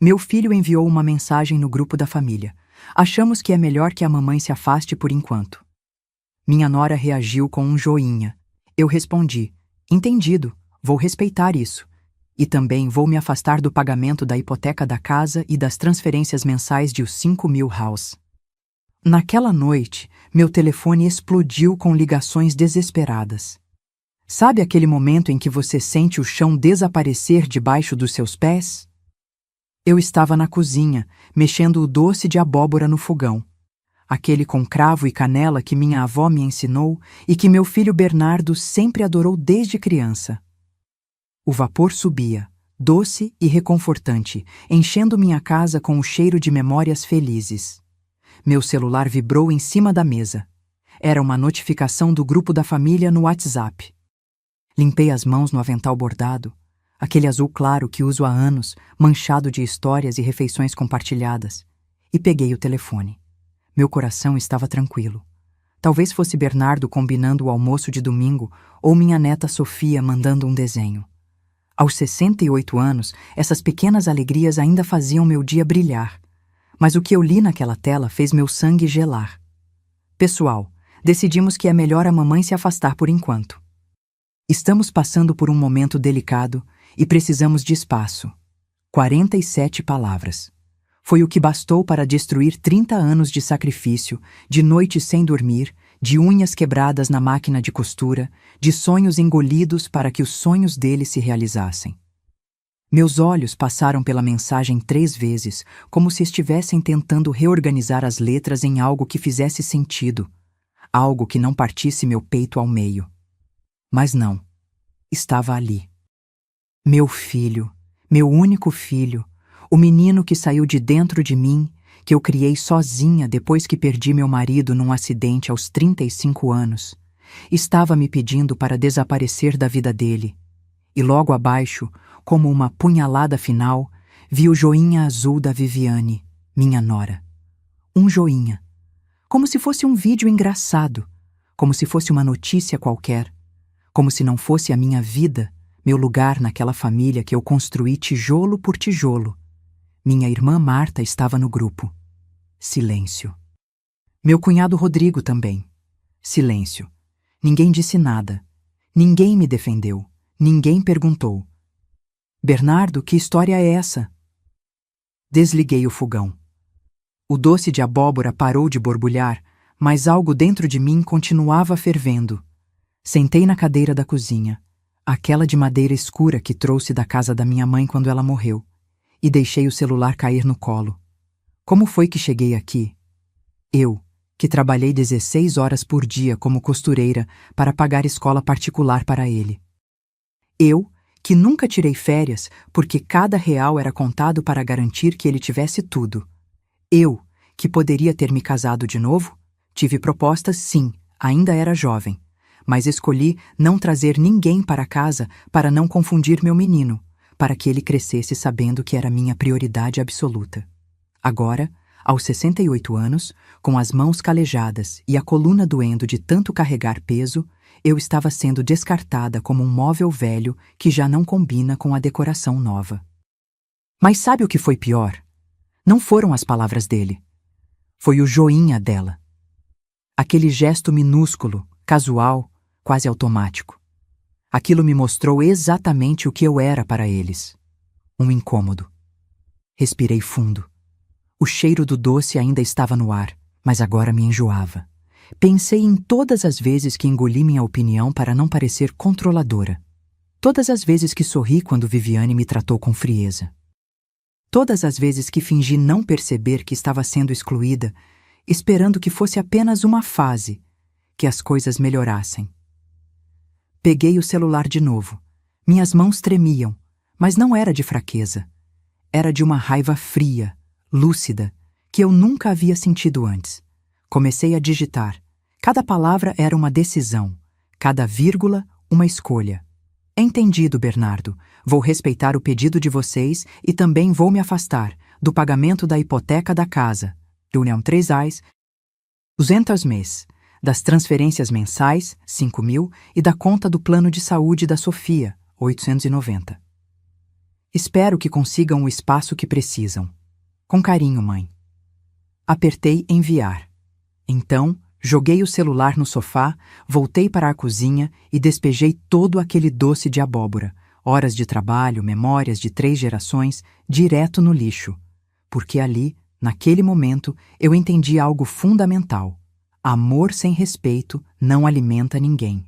Meu filho enviou uma mensagem no grupo da família. Achamos que é melhor que a mamãe se afaste por enquanto. Minha nora reagiu com um joinha. Eu respondi: entendido, vou respeitar isso. E também vou me afastar do pagamento da hipoteca da casa e das transferências mensais de os 5.000 house. Naquela noite, meu telefone explodiu com ligações desesperadas. Sabe aquele momento em que você sente o chão desaparecer debaixo dos seus pés? Eu estava na cozinha, mexendo o doce de abóbora no fogão. Aquele com cravo e canela que minha avó me ensinou e que meu filho Bernardo sempre adorou desde criança. O vapor subia, doce e reconfortante, enchendo minha casa com o cheiro de memórias felizes. Meu celular vibrou em cima da mesa. Era uma notificação do grupo da família no WhatsApp. Limpei as mãos no avental bordado, aquele azul claro que uso há anos, manchado de histórias e refeições compartilhadas, e peguei o telefone. Meu coração estava tranquilo. Talvez fosse Bernardo combinando o almoço de domingo ou minha neta Sofia mandando um desenho. Aos 68 anos, essas pequenas alegrias ainda faziam meu dia brilhar. Mas o que eu li naquela tela fez meu sangue gelar. Pessoal, decidimos que é melhor a mamãe se afastar por enquanto. Estamos passando por um momento delicado e precisamos de espaço. 47 palavras. Foi o que bastou para destruir 30 anos de sacrifício, de noites sem dormir, de unhas quebradas na máquina de costura, de sonhos engolidos para que os sonhos dele se realizassem. Meus olhos passaram pela mensagem 3 vezes, como se estivessem tentando reorganizar as letras em algo que fizesse sentido, algo que não partisse meu peito ao meio. Mas não, estava ali. Meu filho, meu único filho, o menino que saiu de dentro de mim, que eu criei sozinha depois que perdi meu marido num acidente aos 35 anos, estava me pedindo para desaparecer da vida dele. E logo abaixo, como uma punhalada final, vi o joinha azul da Viviane, minha nora. Um joinha. Como se fosse um vídeo engraçado, como se fosse uma notícia qualquer, como se não fosse a minha vida, meu lugar naquela família que eu construí tijolo por tijolo. Minha irmã Marta estava no grupo. Silêncio. Meu cunhado Rodrigo também. Silêncio. Ninguém disse nada. Ninguém me defendeu. Ninguém perguntou. Bernardo, que história é essa? Desliguei o fogão. O doce de abóbora parou de borbulhar, mas algo dentro de mim continuava fervendo. Sentei na cadeira da cozinha, aquela de madeira escura que trouxe da casa da minha mãe quando ela morreu, e deixei o celular cair no colo. Como foi que cheguei aqui? Eu, que trabalhei 16 horas por dia como costureira para pagar escola particular para ele. Eu, que nunca tirei férias porque cada real era contado para garantir que ele tivesse tudo. Eu, que poderia ter me casado de novo? Tive propostas, sim, ainda era jovem. Mas escolhi não trazer ninguém para casa para não confundir meu menino, para que ele crescesse sabendo que era minha prioridade absoluta. Agora, aos 68 anos, com as mãos calejadas e a coluna doendo de tanto carregar peso, eu estava sendo descartada como um móvel velho que já não combina com a decoração nova. Mas sabe o que foi pior? Não foram as palavras dele. Foi o joinha dela. Aquele gesto minúsculo, casual, quase automático. Aquilo me mostrou exatamente o que eu era para eles. Um incômodo. Respirei fundo. O cheiro do doce ainda estava no ar, mas agora me enjoava. Pensei em todas as vezes que engoli minha opinião para não parecer controladora. Todas as vezes que sorri quando Viviane me tratou com frieza. Todas as vezes que fingi não perceber que estava sendo excluída, esperando que fosse apenas uma fase, que as coisas melhorassem. Peguei o celular de novo. Minhas mãos tremiam, mas não era de fraqueza. Era de uma raiva fria, lúcida, que eu nunca havia sentido antes. Comecei a digitar. Cada palavra era uma decisão, cada vírgula uma escolha. Entendido, Bernardo. Vou respeitar o pedido de vocês e também vou me afastar do pagamento da hipoteca da casa, do União 3 reais, 200 mês, das transferências mensais, 5.000, e da conta do plano de saúde da Sofia, 890. Espero que consigam o espaço que precisam. Com carinho, mãe. Apertei enviar. Então, joguei o celular no sofá, voltei para a cozinha e despejei todo aquele doce de abóbora, horas de trabalho, memórias de 3 gerações, direto no lixo. Porque ali, naquele momento, eu entendi algo fundamental. Amor sem respeito não alimenta ninguém.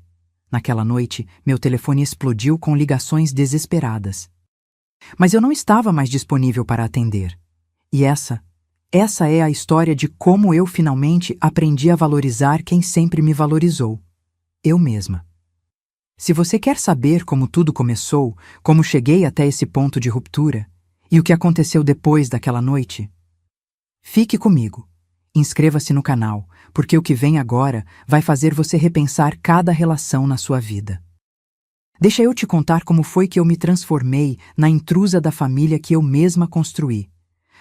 Naquela noite, meu telefone explodiu com ligações desesperadas. Mas eu não estava mais disponível para atender. E essa é a história de como eu finalmente aprendi a valorizar quem sempre me valorizou. Eu mesma. Se você quer saber como tudo começou, como cheguei até esse ponto de ruptura, e o que aconteceu depois daquela noite, fique comigo. Inscreva-se no canal, porque o que vem agora vai fazer você repensar cada relação na sua vida. Deixa eu te contar como foi que eu me transformei na intrusa da família que eu mesma construí.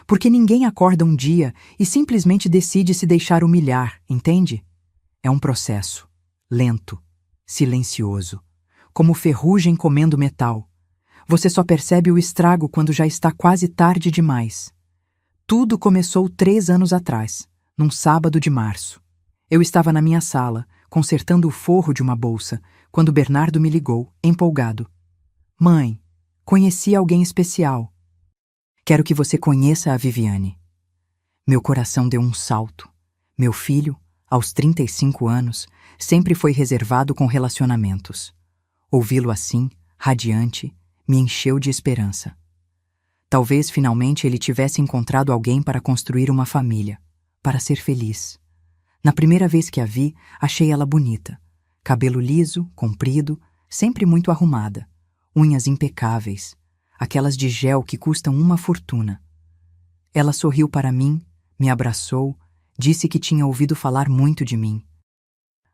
Porque ninguém acorda um dia e simplesmente decide se deixar humilhar, entende? É um processo, lento, silencioso, como ferrugem comendo metal. Você só percebe o estrago quando já está quase tarde demais. Tudo começou 3 anos atrás, num sábado de março. Eu estava na minha sala, consertando o forro de uma bolsa, quando Bernardo me ligou, empolgado. Mãe, conheci alguém especial. Quero que você conheça a Viviane. Meu coração deu um salto. Meu filho, aos 35 anos, sempre foi reservado com relacionamentos. Ouvi-lo assim, radiante, me encheu de esperança. Talvez finalmente ele tivesse encontrado alguém para construir uma família, para ser feliz. Na primeira vez que a vi, achei ela bonita. Cabelo liso, comprido, sempre muito arrumada. Unhas impecáveis, aquelas de gel que custam uma fortuna. Ela sorriu para mim, me abraçou, disse que tinha ouvido falar muito de mim.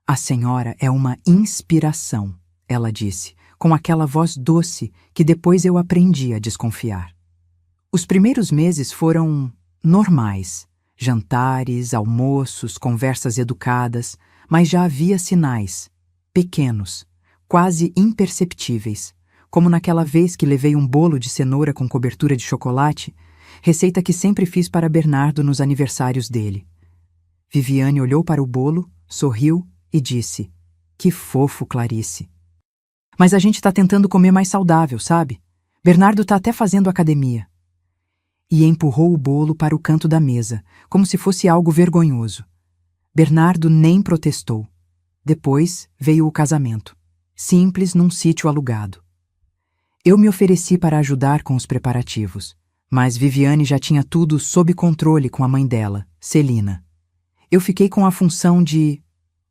A senhora é uma inspiração, ela disse, com aquela voz doce que depois eu aprendi a desconfiar. Os primeiros meses foram normais. Jantares, almoços, conversas educadas, mas já havia sinais, pequenos, quase imperceptíveis, como naquela vez que levei um bolo de cenoura com cobertura de chocolate, receita que sempre fiz para Bernardo nos aniversários dele. Viviane olhou para o bolo, sorriu e disse: "Que fofo, Clarice. Mas a gente está tentando comer mais saudável, sabe? Bernardo está até fazendo academia." E empurrou o bolo para o canto da mesa, como se fosse algo vergonhoso. Bernardo nem protestou. Depois veio o casamento, simples num sítio alugado. Eu me ofereci para ajudar com os preparativos, mas Viviane já tinha tudo sob controle com a mãe dela, Celina. Eu fiquei com a função de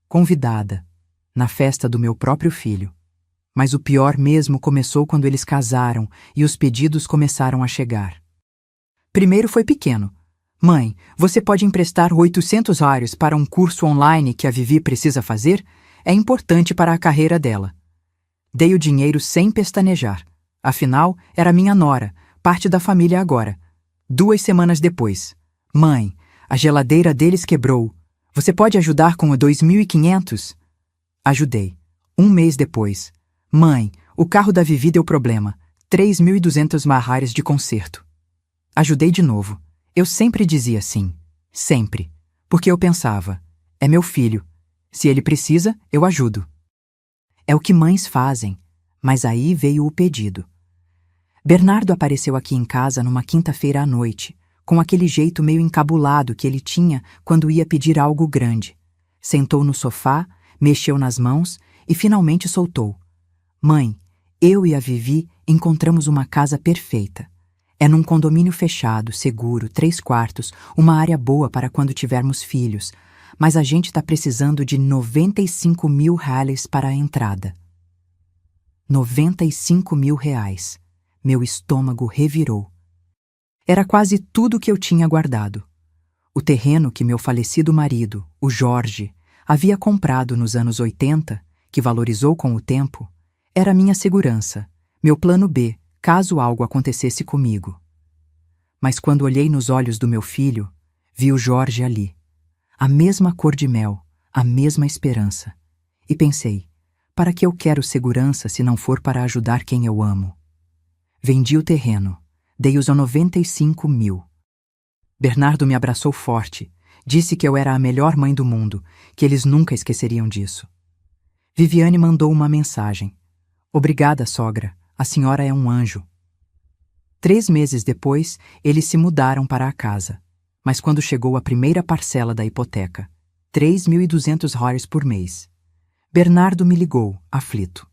convidada, na festa do meu próprio filho. Mas o pior mesmo começou quando eles casaram e os pedidos começaram a chegar. Primeiro foi pequeno. Mãe, você pode emprestar $800 para um curso online que a Vivi precisa fazer? É importante para a carreira dela. Dei o dinheiro sem pestanejar. Afinal, era minha nora, parte da família agora. 2 semanas depois. Mãe, a geladeira deles quebrou. Você pode ajudar com o 2.500? Ajudei. 1 mês depois. Mãe, o carro da Vivi deu problema. 3.200 marrares de conserto. Ajudei de novo. Eu sempre dizia sim. Sempre. Porque eu pensava, é meu filho. Se ele precisa, eu ajudo. É o que mães fazem. Mas aí veio o pedido. Bernardo apareceu aqui em casa numa quinta-feira à noite, com aquele jeito meio encabulado que ele tinha quando ia pedir algo grande. Sentou no sofá, mexeu nas mãos e finalmente soltou. Mãe, eu e a Vivi encontramos uma casa perfeita. É num condomínio fechado, seguro, 3 quartos, uma área boa para quando tivermos filhos, mas a gente está precisando de $95.000 para a entrada. $95.000. Meu estômago revirou. Era quase tudo que eu tinha guardado. O terreno que meu falecido marido, o Jorge, havia comprado nos anos 80, que valorizou com o tempo, era minha segurança, meu plano B, caso algo acontecesse comigo. Mas quando olhei nos olhos do meu filho, vi o Jorge ali. A mesma cor de mel, a mesma esperança. E pensei, para que eu quero segurança se não for para ajudar quem eu amo? Vendi o terreno. Dei os 95 mil. Bernardo me abraçou forte. Disse que eu era a melhor mãe do mundo, que eles nunca esqueceriam disso. Viviane mandou uma mensagem. Obrigada, sogra. A senhora é um anjo. 3 meses depois, eles se mudaram para a casa. Mas quando chegou a primeira parcela da hipoteca, 3.200 reais por mês, Bernardo me ligou, aflito.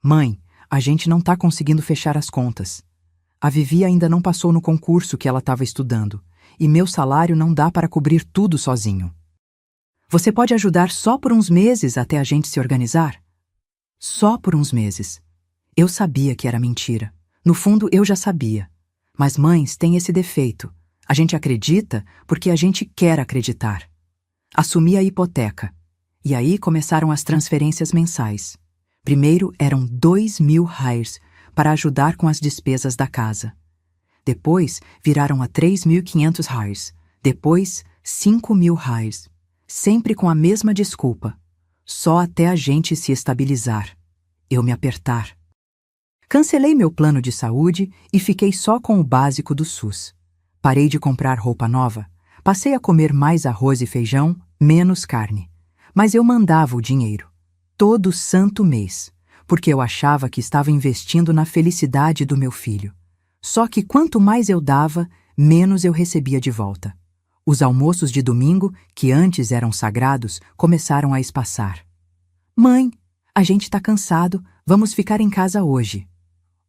Mãe, a gente não tá conseguindo fechar as contas. A Vivi ainda não passou no concurso que ela estava estudando, e meu salário não dá para cobrir tudo sozinho. Você pode ajudar só por uns meses até a gente se organizar? Só por uns meses. Eu sabia que era mentira. No fundo, eu já sabia. Mas mães têm esse defeito. A gente acredita porque a gente quer acreditar. Assumi a hipoteca. E aí começaram as transferências mensais. Primeiro eram 2.000 reais para ajudar com as despesas da casa. Depois viraram a 3.500 reais. Depois 5.000 reais. Sempre com a mesma desculpa. Só até a gente se estabilizar. Eu me apertar. Cancelei meu plano de saúde e fiquei só com o básico do SUS. Parei de comprar roupa nova. Passei a comer mais arroz e feijão, menos carne. Mas eu mandava o dinheiro. Todo santo mês. Porque eu achava que estava investindo na felicidade do meu filho. Só que quanto mais eu dava, menos eu recebia de volta. Os almoços de domingo, que antes eram sagrados, começaram a espaçar. Mãe, a gente tá cansado, vamos ficar em casa hoje.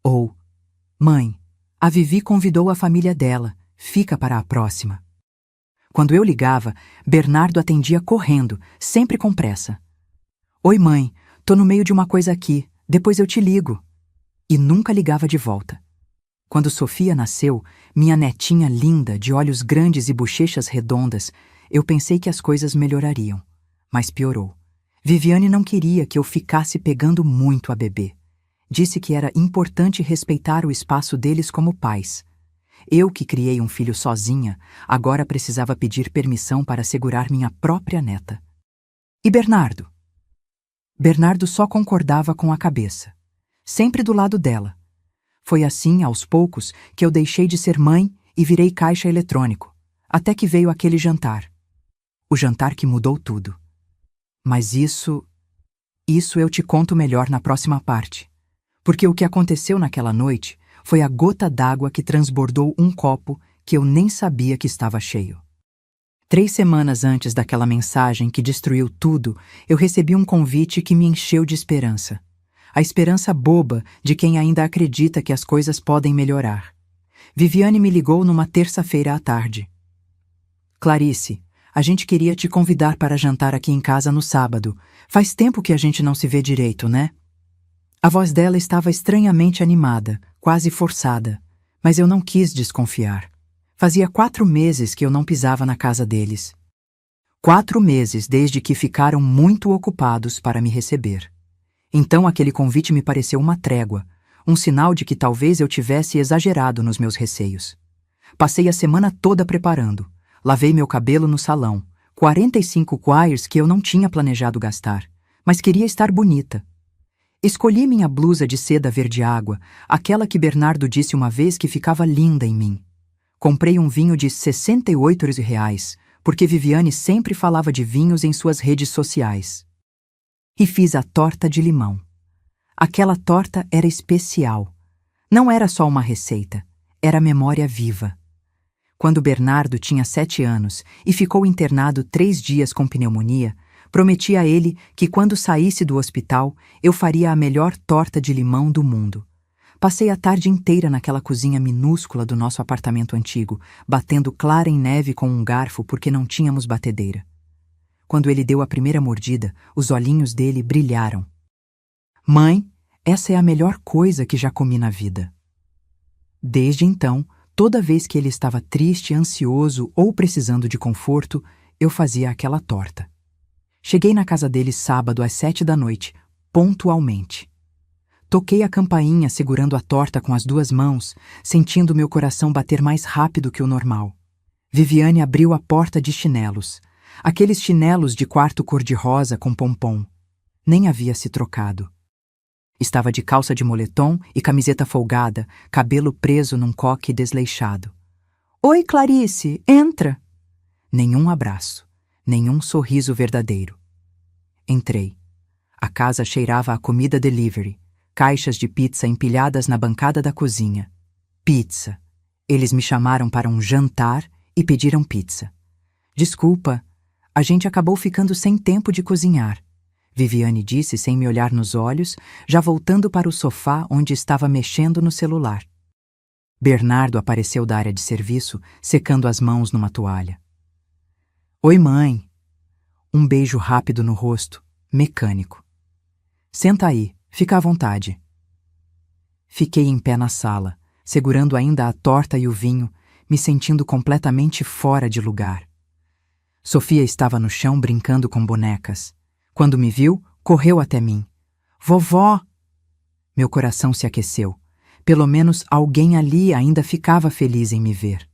Ou, mãe, a Vivi convidou a família dela, fica para a próxima. Quando eu ligava, Bernardo atendia correndo, sempre com pressa. Oi, mãe, tô no meio de uma coisa aqui, depois eu te ligo. E nunca ligava de volta. Quando Sofia nasceu, minha netinha linda, de olhos grandes e bochechas redondas, eu pensei que as coisas melhorariam. Mas piorou. Viviane não queria que eu ficasse pegando muito a bebê. Disse que era importante respeitar o espaço deles como pais. Eu, que criei um filho sozinha, agora precisava pedir permissão para segurar minha própria neta. E Bernardo? Bernardo só concordava com a cabeça. Sempre do lado dela. Foi assim, aos poucos, que eu deixei de ser mãe e virei caixa eletrônico, até que veio aquele jantar. O jantar que mudou tudo. Mas isso eu te conto melhor na próxima parte. Porque o que aconteceu naquela noite foi a gota d'água que transbordou um copo que eu nem sabia que estava cheio. 3 semanas antes daquela mensagem que destruiu tudo, eu recebi um convite que me encheu de esperança. A esperança boba de quem ainda acredita que as coisas podem melhorar. Viviane me ligou numa terça-feira à tarde. Clarice, a gente queria te convidar para jantar aqui em casa no sábado. Faz tempo que a gente não se vê direito, né? A voz dela estava estranhamente animada, quase forçada, mas eu não quis desconfiar. Fazia 4 meses que eu não pisava na casa deles. 4 meses desde que ficaram muito ocupados para me receber. Então aquele convite me pareceu uma trégua, um sinal de que talvez eu tivesse exagerado nos meus receios. Passei a semana toda preparando. Lavei meu cabelo no salão, 45 quires que eu não tinha planejado gastar, mas queria estar bonita. Escolhi minha blusa de seda verde água, aquela que Bernardo disse uma vez que ficava linda em mim. Comprei um vinho de 68 reais, porque Viviane sempre falava de vinhos em suas redes sociais. E fiz a torta de limão. Aquela torta era especial. Não era só uma receita, era memória viva. Quando Bernardo tinha 7 anos e ficou internado 3 dias com pneumonia, prometi a ele que quando saísse do hospital, eu faria a melhor torta de limão do mundo. Passei a tarde inteira naquela cozinha minúscula do nosso apartamento antigo, batendo clara em neve com um garfo porque não tínhamos batedeira. Quando ele deu a primeira mordida, os olhinhos dele brilharam. Mãe, essa é a melhor coisa que já comi na vida. Desde então, toda vez que ele estava triste, ansioso ou precisando de conforto, eu fazia aquela torta. Cheguei na casa dele sábado às 7 da noite, pontualmente. Toquei a campainha segurando a torta com as 2 mãos, sentindo meu coração bater mais rápido que o normal. Viviane abriu a porta de chinelos. Aqueles chinelos de quarto cor-de-rosa com pompom. Nem havia se trocado. Estava de calça de moletom e camiseta folgada, cabelo preso num coque desleixado. Oi, Clarice, entra! Nenhum abraço, nenhum sorriso verdadeiro. Entrei. A casa cheirava a comida delivery, caixas de pizza empilhadas na bancada da cozinha. Pizza. Eles me chamaram para um jantar e pediram pizza. Desculpa, a gente acabou ficando sem tempo de cozinhar, Viviane disse sem me olhar nos olhos, já voltando para o sofá onde estava mexendo no celular. Bernardo apareceu da área de serviço, secando as mãos numa toalha. Oi, mãe. Um beijo rápido no rosto, mecânico. Senta aí, fica à vontade. Fiquei em pé na sala, segurando ainda a torta e o vinho, me sentindo completamente fora de lugar. Sofia estava no chão brincando com bonecas. Quando me viu, correu até mim. Vovó! Meu coração se aqueceu. Pelo menos alguém ali ainda ficava feliz em me ver.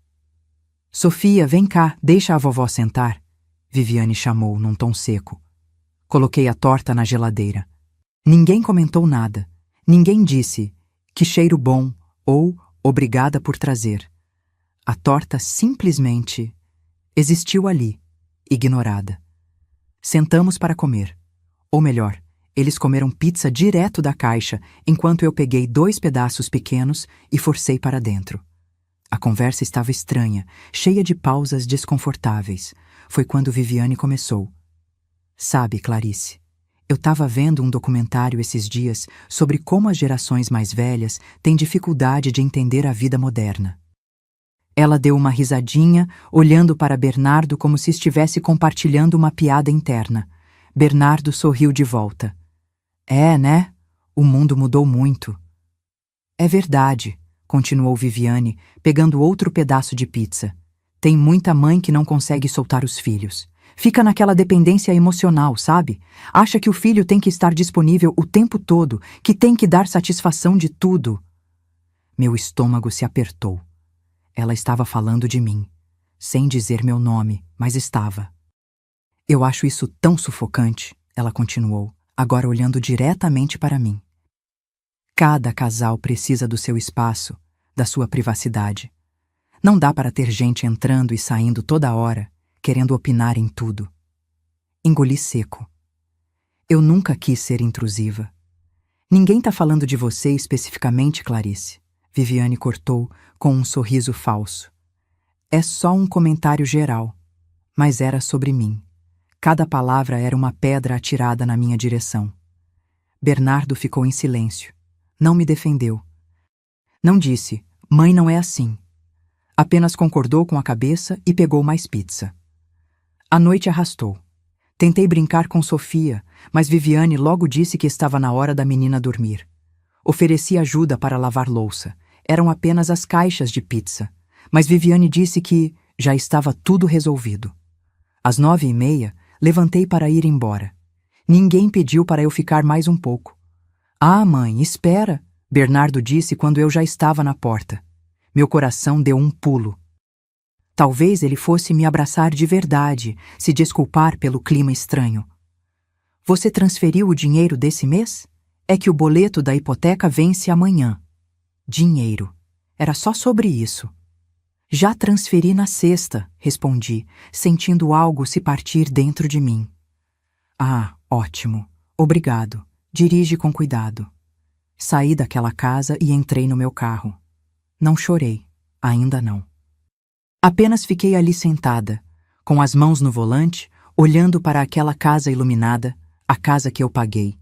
Sofia, vem cá, deixa a vovó sentar, Viviane chamou num tom seco. Coloquei a torta na geladeira. Ninguém comentou nada. Ninguém disse que cheiro bom ou obrigada por trazer. A torta simplesmente existiu ali, ignorada. Sentamos para comer. Ou melhor, eles comeram pizza direto da caixa, enquanto eu peguei 2 pedaços pequenos e forcei para dentro. A conversa estava estranha, cheia de pausas desconfortáveis. Foi quando Viviane começou. Sabe, Clarice, eu estava vendo um documentário esses dias sobre como as gerações mais velhas têm dificuldade de entender a vida moderna. Ela deu uma risadinha, olhando para Bernardo como se estivesse compartilhando uma piada interna. Bernardo sorriu de volta. É, né? O mundo mudou muito. É verdade, continuou Viviane, pegando outro pedaço de pizza. Tem muita mãe que não consegue soltar os filhos. Fica naquela dependência emocional, sabe? Acha que o filho tem que estar disponível o tempo todo, que tem que dar satisfação de tudo. Meu estômago se apertou. Ela estava falando de mim, sem dizer meu nome, mas estava. Eu acho isso tão sufocante, ela continuou, agora olhando diretamente para mim. Cada casal precisa do seu espaço, da sua privacidade. Não dá para ter gente entrando e saindo toda hora, querendo opinar em tudo. Engoli seco. Eu nunca quis ser intrusiva. Ninguém está falando de você especificamente, Clarice. Viviane cortou com um sorriso falso. É só um comentário geral, mas era sobre mim. Cada palavra era uma pedra atirada na minha direção. Bernardo ficou em silêncio. Não me defendeu. Não disse, mãe não é assim. Apenas concordou com a cabeça e pegou mais pizza. A noite arrastou. Tentei brincar com Sofia, mas Viviane logo disse que estava na hora da menina dormir. Ofereci ajuda para lavar louça. Eram apenas as caixas de pizza, mas Viviane disse que já estava tudo resolvido. Às 9h30, levantei para ir embora. Ninguém pediu para eu ficar mais um pouco. Ah, mãe, espera, Bernardo disse quando eu já estava na porta. Meu coração deu um pulo. Talvez ele fosse me abraçar de verdade, se desculpar pelo clima estranho. Você transferiu o dinheiro desse mês? É que o boleto da hipoteca vence amanhã. Dinheiro. Era só sobre isso. Já transferi na sexta, respondi, sentindo algo se partir dentro de mim. Ah, ótimo. Obrigado. Dirige com cuidado. Saí daquela casa e entrei no meu carro. Não chorei. Ainda não. Apenas fiquei ali sentada, com as mãos no volante, olhando para aquela casa iluminada, a casa que eu paguei,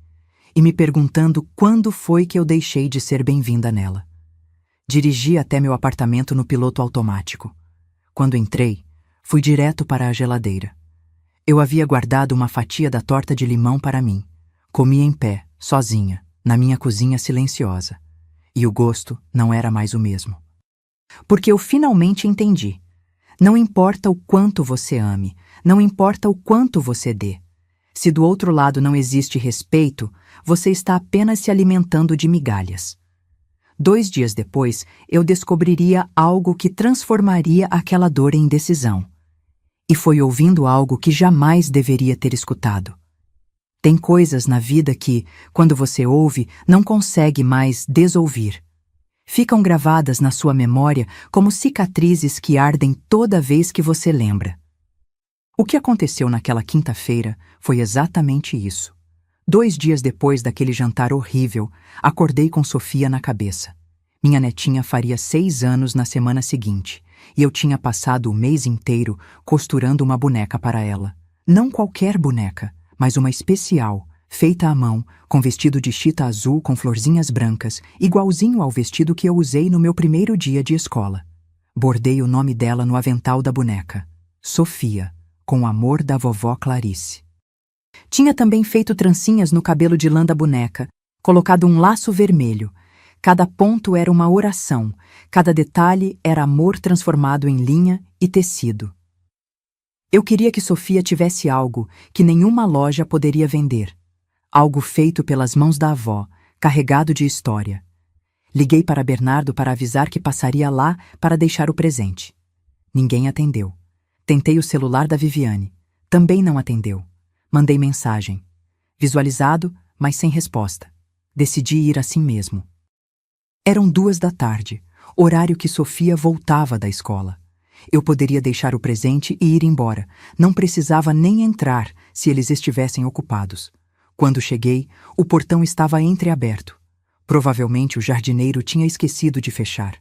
e me perguntando quando foi que eu deixei de ser bem-vinda nela. Dirigi até meu apartamento no piloto automático. Quando entrei, fui direto para a geladeira. Eu havia guardado uma fatia da torta de limão para mim. Comi em pé, sozinha, na minha cozinha silenciosa. E o gosto não era mais o mesmo. Porque eu finalmente entendi. Não importa o quanto você ame, não importa o quanto você dê. Se do outro lado não existe respeito, você está apenas se alimentando de migalhas. 2 dias depois, eu descobriria algo que transformaria aquela dor em decisão. E foi ouvindo algo que jamais deveria ter escutado. Tem coisas na vida que, quando você ouve, não consegue mais desouvir. Ficam gravadas na sua memória como cicatrizes que ardem toda vez que você lembra. O que aconteceu naquela quinta-feira foi exatamente isso. 2 dias depois daquele jantar horrível, acordei com Sofia na cabeça. Minha netinha faria 6 anos na semana seguinte, e eu tinha passado o mês inteiro costurando uma boneca para ela. Não qualquer boneca, mas uma especial, feita à mão, com vestido de chita azul com florzinhas brancas, igualzinho ao vestido que eu usei no meu primeiro dia de escola. Bordei o nome dela no avental da boneca, Sofia, com o amor da vovó Clarice. Tinha também feito trancinhas no cabelo de lã da boneca, colocado um laço vermelho. Cada ponto era uma oração, cada detalhe era amor transformado em linha e tecido. Eu queria que Sofia tivesse algo que nenhuma loja poderia vender. Algo feito pelas mãos da avó, carregado de história. Liguei para Bernardo para avisar que passaria lá para deixar o presente. Ninguém atendeu. Tentei o celular da Viviane. Também não atendeu. Mandei mensagem. Visualizado, mas sem resposta. Decidi ir assim mesmo. Eram 2 da tarde, horário que Sofia voltava da escola. Eu poderia deixar o presente e ir embora. Não precisava nem entrar se eles estivessem ocupados. Quando cheguei, o portão estava entreaberto. Provavelmente o jardineiro tinha esquecido de fechar.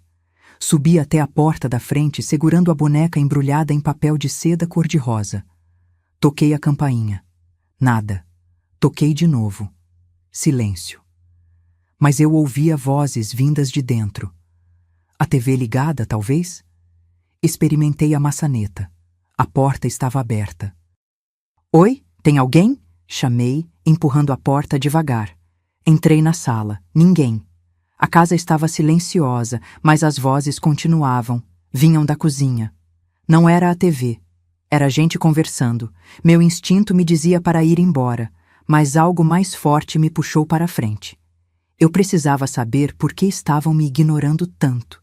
Subi até a porta da frente segurando a boneca embrulhada em papel de seda cor-de-rosa. Toquei a campainha. Nada. Toquei de novo. Silêncio. Mas eu ouvia vozes vindas de dentro. A TV ligada, talvez? Experimentei a maçaneta. A porta estava aberta. Oi, tem alguém? Chamei, empurrando a porta devagar. Entrei na sala. Ninguém. A casa estava silenciosa, mas as vozes continuavam. Vinham da cozinha. Não era a TV. Era gente conversando. Meu instinto me dizia para ir embora, mas algo mais forte me puxou para a frente. Eu precisava saber por que estavam me ignorando tanto.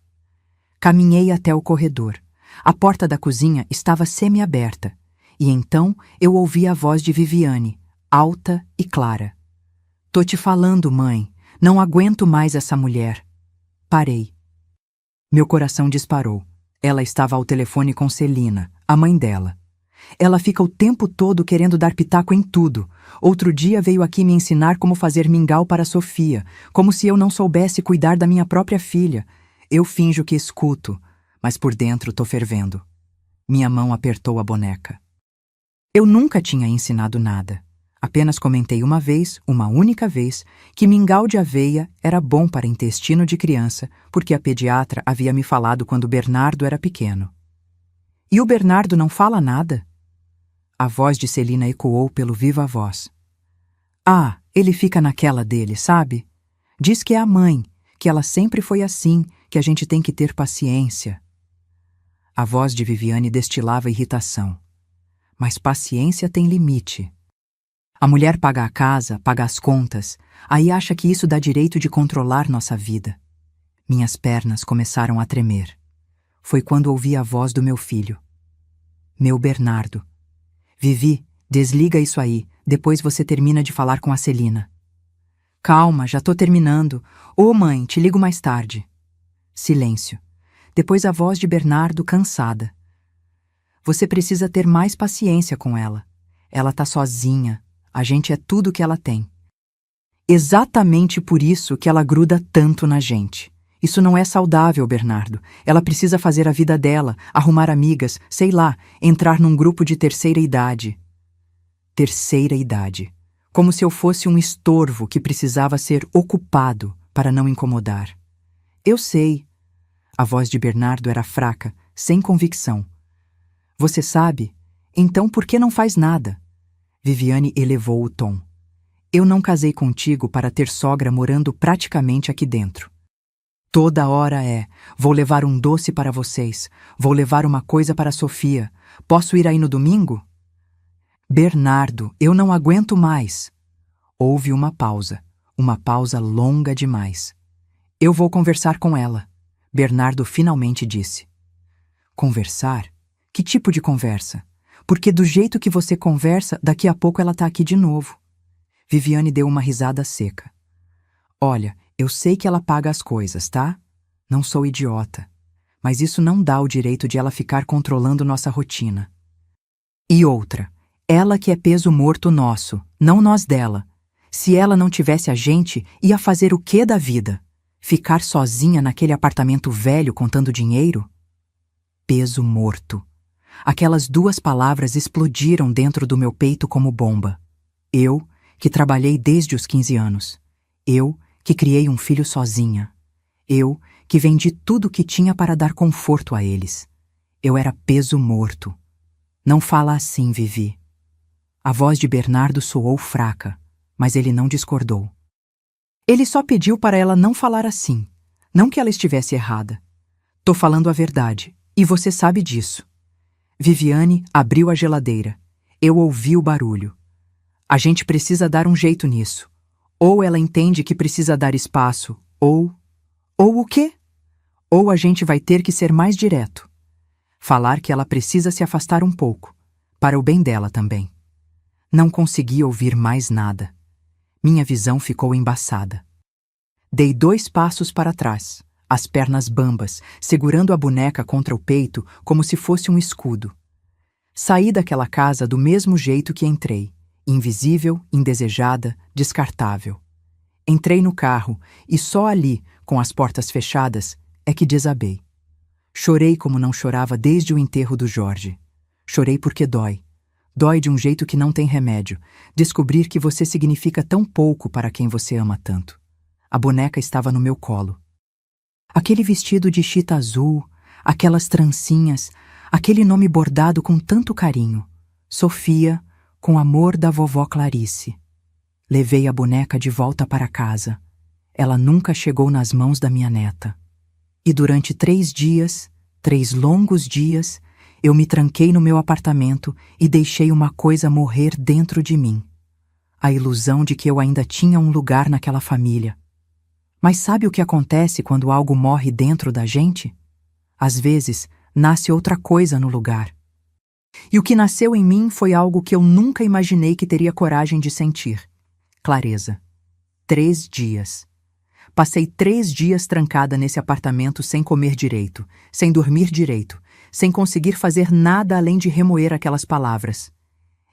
Caminhei até o corredor. A porta da cozinha estava semi-aberta, e então eu ouvi a voz de Viviane, alta e clara. Tô te falando, mãe, não aguento mais essa mulher. Parei. Meu coração disparou. Ela estava ao telefone com Celina, a mãe dela. Ela fica o tempo todo querendo dar pitaco em tudo. Outro dia veio aqui me ensinar como fazer mingau para Sofia, como se eu não soubesse cuidar da minha própria filha. Eu finjo que escuto, mas por dentro tô fervendo. Minha mão apertou a boneca. Eu nunca tinha ensinado nada. Apenas comentei uma vez, uma única vez, que mingau de aveia era bom para intestino de criança, porque a pediatra havia me falado quando Bernardo era pequeno. E o Bernardo não fala nada? A voz de Celina ecoou pelo viva voz. Ah, ele fica naquela dele, sabe? Diz que é a mãe, que ela sempre foi assim, que a gente tem que ter paciência. A voz de Viviane destilava irritação. Mas paciência tem limite. A mulher paga a casa, paga as contas, aí acha que isso dá direito de controlar nossa vida. Minhas pernas começaram a tremer. Foi quando ouvi a voz do meu filho. Meu Bernardo. Vivi, desliga isso aí, depois você termina de falar com a Celina. Calma, já tô terminando. Ô mãe, te ligo mais tarde. Silêncio. Depois a voz de Bernardo cansada. Você precisa ter mais paciência com ela. Ela tá sozinha. A gente é tudo que ela tem. Exatamente por isso que ela gruda tanto na gente. Isso não é saudável, Bernardo. Ela precisa fazer a vida dela, arrumar amigas, sei lá, entrar num grupo de terceira idade. Terceira idade. Como se eu fosse um estorvo que precisava ser ocupado para não incomodar. Eu sei. A voz de Bernardo era fraca, sem convicção. Você sabe? Então por que não faz nada? Viviane elevou o tom. Eu não casei contigo para ter sogra morando praticamente aqui dentro. Toda hora vou levar um doce para vocês, vou levar uma coisa para Sofia, posso ir aí no domingo? Bernardo, eu não aguento mais. Houve uma pausa longa demais. Eu vou conversar com ela, Bernardo finalmente disse. Conversar? Que tipo de conversa? Porque do jeito que você conversa, daqui a pouco ela tá aqui de novo. Viviane deu uma risada seca. Olha, eu sei que ela paga as coisas, tá? Não sou idiota. Mas isso não dá o direito de ela ficar controlando nossa rotina. E outra, ela que é peso morto nosso, não nós dela. Se ela não tivesse a gente, ia fazer o quê da vida? Ficar sozinha naquele apartamento velho contando dinheiro? Peso morto. Aquelas duas palavras explodiram dentro do meu peito como bomba. Eu, que trabalhei desde os 15 anos. Eu, que criei um filho sozinha. Eu, que vendi tudo o que tinha para dar conforto a eles. Eu era peso morto. Não fala assim, Vivi. A voz de Bernardo soou fraca, mas ele não discordou. Ele só pediu para ela não falar assim, não que ela estivesse errada. Tô falando a verdade, e você sabe disso. Viviane abriu a geladeira. Eu ouvi o barulho. A gente precisa dar um jeito nisso. Ou ela entende que precisa dar espaço, ou o quê? Ou a gente vai ter que ser mais direto. Falar que ela precisa se afastar um pouco, para o bem dela também. Não consegui ouvir mais nada. Minha visão ficou embaçada. Dei 2 passos para trás, as pernas bambas, segurando a boneca contra o peito como se fosse um escudo. Saí daquela casa do mesmo jeito que entrei, invisível, indesejada, descartável. Entrei no carro e só ali, com as portas fechadas, é que desabei. Chorei como não chorava desde o enterro do Jorge. Chorei porque dói. Dói de um jeito que não tem remédio. Descobrir que você significa tão pouco para quem você ama tanto. A boneca estava no meu colo. Aquele vestido de chita azul, aquelas trancinhas, aquele nome bordado com tanto carinho. Sofia, com amor da vovó Clarice. Levei a boneca de volta para casa. Ela nunca chegou nas mãos da minha neta. E durante 3 dias, 3 longos dias, eu me tranquei no meu apartamento e deixei uma coisa morrer dentro de mim. A ilusão de que eu ainda tinha um lugar naquela família. Mas sabe o que acontece quando algo morre dentro da gente? Às vezes, nasce outra coisa no lugar. E o que nasceu em mim foi algo que eu nunca imaginei que teria coragem de sentir. Clareza. 3 dias. Passei 3 dias trancada nesse apartamento sem comer direito, sem dormir direito, sem conseguir fazer nada além de remoer aquelas palavras.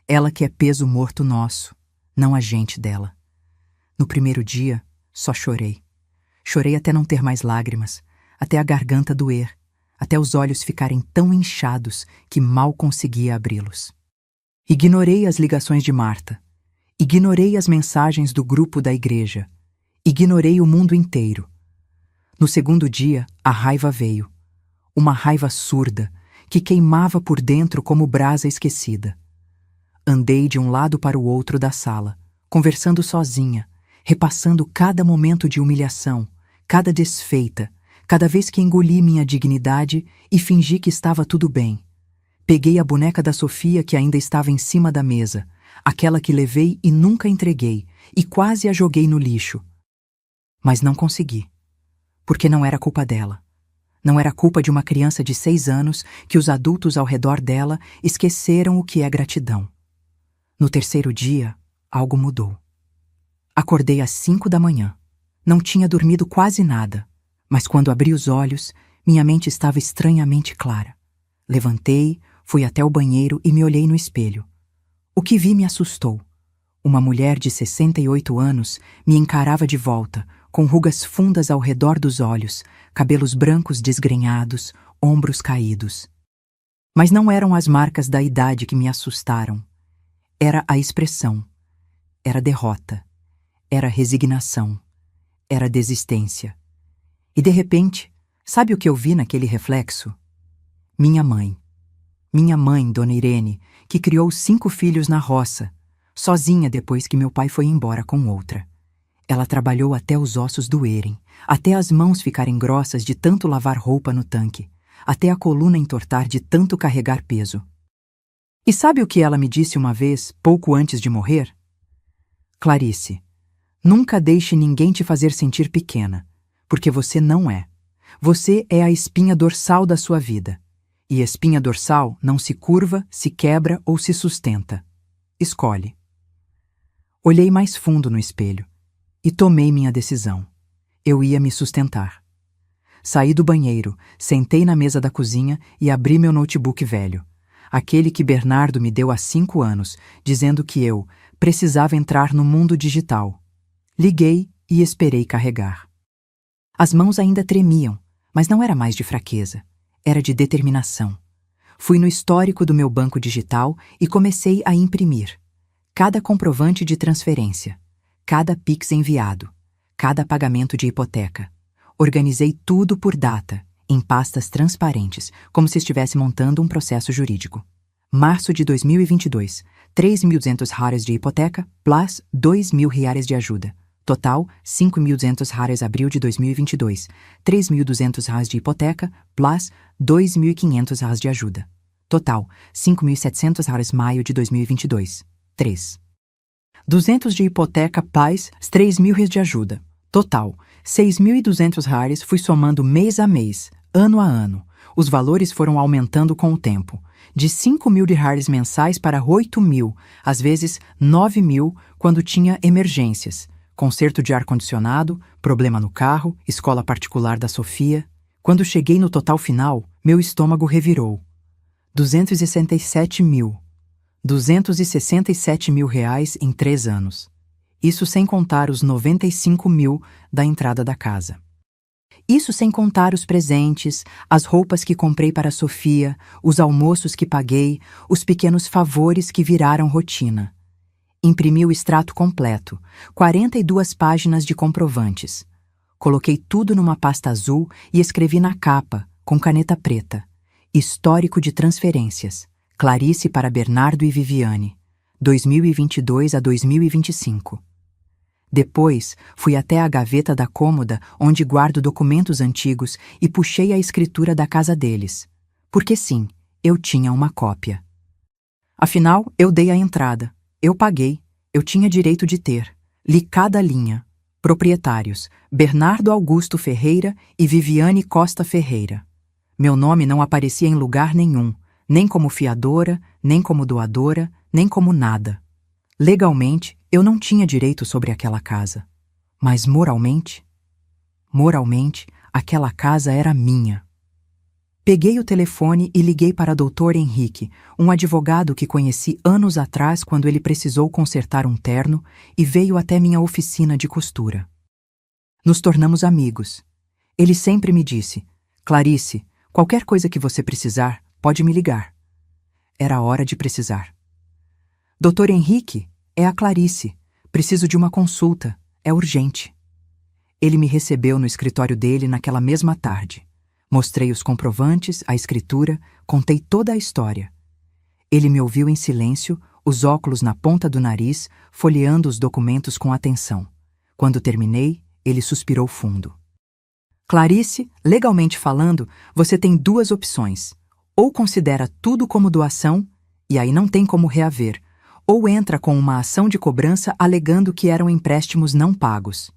Ela que é peso morto nosso, não a gente dela. No primeiro dia, só chorei. Chorei até não ter mais lágrimas, até a garganta doer, até os olhos ficarem tão inchados que mal conseguia abri-los. Ignorei as ligações de Marta. Ignorei as mensagens do grupo da igreja. Ignorei o mundo inteiro. No segundo dia, a raiva veio. Uma raiva surda, que queimava por dentro como brasa esquecida. Andei de um lado para o outro da sala, conversando sozinha, repassando cada momento de humilhação, cada desfeita, cada vez que engoli minha dignidade e fingi que estava tudo bem. Peguei a boneca da Sofia que ainda estava em cima da mesa, aquela que levei e nunca entreguei, e quase a joguei no lixo. Mas não consegui, porque não era culpa dela. Não era culpa de uma criança de 6 anos que os adultos ao redor dela esqueceram o que é gratidão. No terceiro dia, algo mudou. Acordei às 5 da manhã. Não tinha dormido quase nada, mas quando abri os olhos, minha mente estava estranhamente clara. Levantei, fui até o banheiro e me olhei no espelho. O que vi me assustou. Uma mulher de 68 anos me encarava de volta, com rugas fundas ao redor dos olhos, cabelos brancos desgrenhados, ombros caídos. Mas não eram as marcas da idade que me assustaram. Era a expressão. Era derrota. Era resignação. Era desistência. E de repente, sabe o que eu vi naquele reflexo? Minha mãe. Minha mãe, Dona Irene, que criou 5 filhos na roça, sozinha depois que meu pai foi embora com outra. Ela trabalhou até os ossos doerem, até as mãos ficarem grossas de tanto lavar roupa no tanque, até a coluna entortar de tanto carregar peso. E sabe o que ela me disse uma vez, pouco antes de morrer? Clarice, nunca deixe ninguém te fazer sentir pequena, porque você não é. Você é a espinha dorsal da sua vida. E espinha dorsal não se curva, se quebra ou se sustenta. Escolhe. Olhei mais fundo no espelho e tomei minha decisão. Eu ia me sustentar. Saí do banheiro, sentei na mesa da cozinha e abri meu notebook velho, aquele que Bernardo me deu há 5 anos, dizendo que eu precisava entrar no mundo digital. Liguei e esperei carregar. As mãos ainda tremiam, mas não era mais de fraqueza, era de determinação. Fui no histórico do meu banco digital e comecei a imprimir. Cada comprovante de transferência, cada Pix enviado, cada pagamento de hipoteca. Organizei tudo por data, em pastas transparentes, como se estivesse montando um processo jurídico. Março de 2022, 3.200 reais de hipoteca, plus 2.000 reais de ajuda. Total, 5.200 reais abril de 2022, 3.200 reais de hipoteca, plus 2.500 reais de ajuda. Total, 5.700 reais maio de 2022, 3. 200 de hipoteca, plus 3.000 reais de ajuda. Total, 6.200 reais. Fui somando mês a mês, ano a ano. Os valores foram aumentando com o tempo. De 5.000 reais mensais para 8.000, às vezes 9.000, quando tinha emergências. Conserto de ar-condicionado, problema no carro, escola particular da Sofia. Quando cheguei no total final, meu estômago revirou. 267.000. 267.000 reais em 3 anos. Isso sem contar os 95.000 da entrada da casa. Isso sem contar os presentes, as roupas que comprei para a Sofia, os almoços que paguei, os pequenos favores que viraram rotina. Imprimi o extrato completo, 42 páginas de comprovantes. Coloquei tudo numa pasta azul e escrevi na capa, com caneta preta. Histórico de transferências. Clarice para Bernardo e Viviane. 2022 a 2025. Depois, fui até a gaveta da cômoda onde guardo documentos antigos e puxei a escritura da casa deles. Porque sim, eu tinha uma cópia. Afinal, eu dei a entrada. Eu paguei. Eu tinha direito de ter. Li cada linha. Proprietários: Bernardo Augusto Ferreira e Viviane Costa Ferreira. Meu nome não aparecia em lugar nenhum, nem como fiadora, nem como doadora, nem como nada. Legalmente, eu não tinha direito sobre aquela casa. Mas moralmente? Moralmente, aquela casa era minha. Peguei o telefone e liguei para Dr. Henrique, um advogado que conheci anos atrás quando ele precisou consertar um terno e veio até minha oficina de costura. Nos tornamos amigos. Ele sempre me disse: Clarice, qualquer coisa que você precisar, pode me ligar. Era hora de precisar. Dr. Henrique, é a Clarice. Preciso de uma consulta. É urgente. Ele me recebeu no escritório dele naquela mesma tarde. Mostrei os comprovantes, a escritura, contei toda a história. Ele me ouviu em silêncio, os óculos na ponta do nariz, folheando os documentos com atenção. Quando terminei, ele suspirou fundo. Clarice, legalmente falando, você tem 2 opções. Ou considera tudo como doação, e aí não tem como reaver, ou entra com uma ação de cobrança alegando que eram empréstimos não pagos.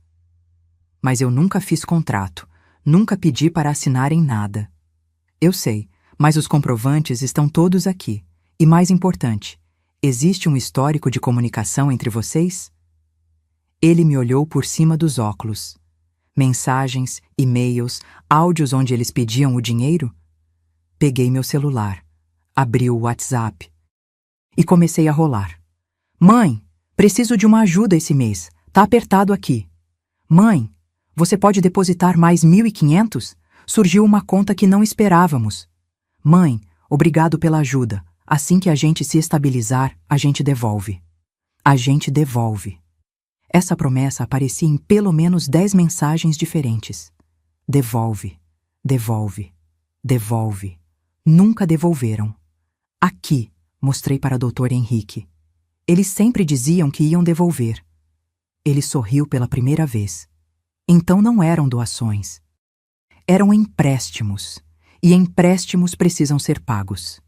Mas eu nunca fiz contrato. Nunca pedi para assinarem nada. Eu sei, mas os comprovantes estão todos aqui. E mais importante, existe um histórico de comunicação entre vocês? Ele me olhou por cima dos óculos. Mensagens, e-mails, áudios onde eles pediam o dinheiro? Peguei meu celular, abri o WhatsApp e comecei a rolar. Mãe, preciso de uma ajuda esse mês. Tá apertado aqui. Mãe, você pode depositar mais 1.500? Surgiu uma conta que não esperávamos. Mãe, obrigado pela ajuda. Assim que a gente se estabilizar, a gente devolve. A gente devolve. Essa promessa aparecia em pelo menos 10 mensagens diferentes. Devolve, devolve, devolve. Nunca devolveram. Aqui, mostrei para Dr. Henrique. Eles sempre diziam que iam devolver. Ele sorriu pela primeira vez. Então não eram doações. Eram empréstimos. E empréstimos precisam ser pagos.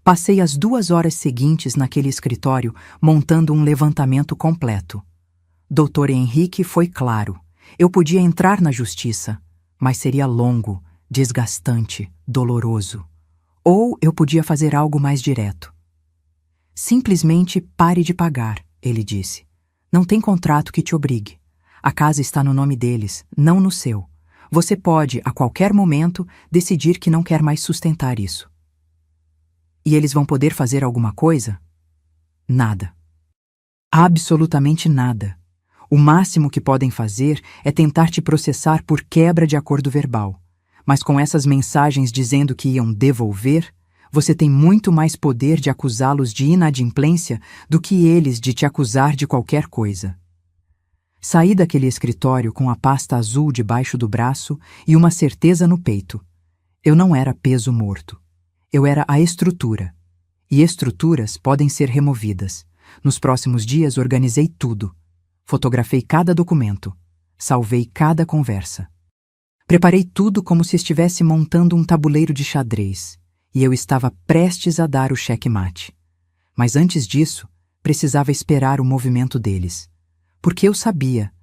Passei as 2 horas seguintes naquele escritório montando um levantamento completo. Dr. Henrique foi claro. Eu podia entrar na justiça, mas seria longo, desgastante, doloroso. Ou eu podia fazer algo mais direto. Simplesmente pare de pagar, ele disse. Não tem contrato que te obrigue. A casa está no nome deles, não no seu. Você pode, a qualquer momento, decidir que não quer mais sustentar isso. E eles vão poder fazer alguma coisa? Nada. Absolutamente nada. O máximo que podem fazer é tentar te processar por quebra de acordo verbal. Mas com essas mensagens dizendo que iam devolver, você tem muito mais poder de acusá-los de inadimplência do que eles de te acusar de qualquer coisa. Saí daquele escritório com a pasta azul debaixo do braço e uma certeza no peito. Eu não era peso morto. Eu era a estrutura. E estruturas podem ser removidas. Nos próximos dias organizei tudo. Fotografei cada documento. Salvei cada conversa. Preparei tudo como se estivesse montando um tabuleiro de xadrez. E eu estava prestes a dar o checkmate. Mas antes disso, precisava esperar o movimento deles. Porque eu sabia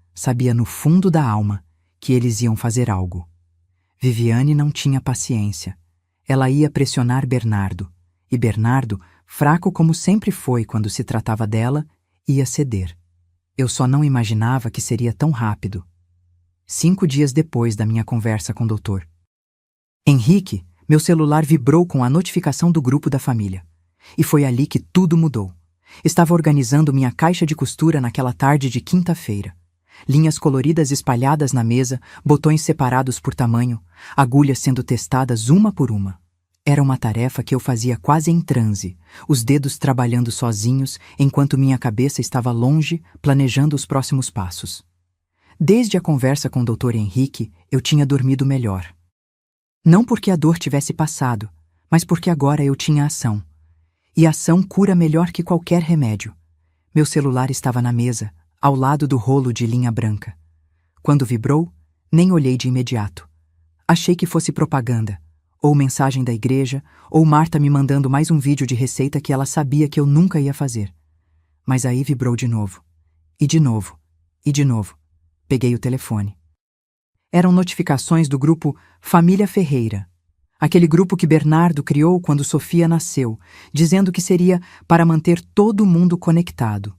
no fundo da alma, que eles iam fazer algo. Viviane não tinha paciência. Ela ia pressionar Bernardo. E Bernardo, fraco como sempre foi quando se tratava dela, ia ceder. Eu só não imaginava que seria tão rápido. 5 dias depois da minha conversa com o doutor Henrique, meu celular vibrou com a notificação do grupo da família. E foi ali que tudo mudou. Estava organizando minha caixa de costura naquela tarde de quinta-feira. Linhas coloridas espalhadas na mesa, botões separados por tamanho, agulhas sendo testadas uma por uma. Era uma tarefa que eu fazia quase em transe, os dedos trabalhando sozinhos enquanto minha cabeça estava longe, planejando os próximos passos. Desde a conversa com o Dr. Henrique, eu tinha dormido melhor. Não porque a dor tivesse passado, mas porque agora eu tinha ação. E a ação cura melhor que qualquer remédio. Meu celular estava na mesa, ao lado do rolo de linha branca. Quando vibrou, nem olhei de imediato. Achei que fosse propaganda, ou mensagem da igreja, ou Marta me mandando mais um vídeo de receita que ela sabia que eu nunca ia fazer. Mas aí vibrou de novo. E de novo. E de novo. Peguei o telefone. Eram notificações do grupo Família Ferreira. Aquele grupo que Bernardo criou quando Sofia nasceu, dizendo que seria para manter todo mundo conectado.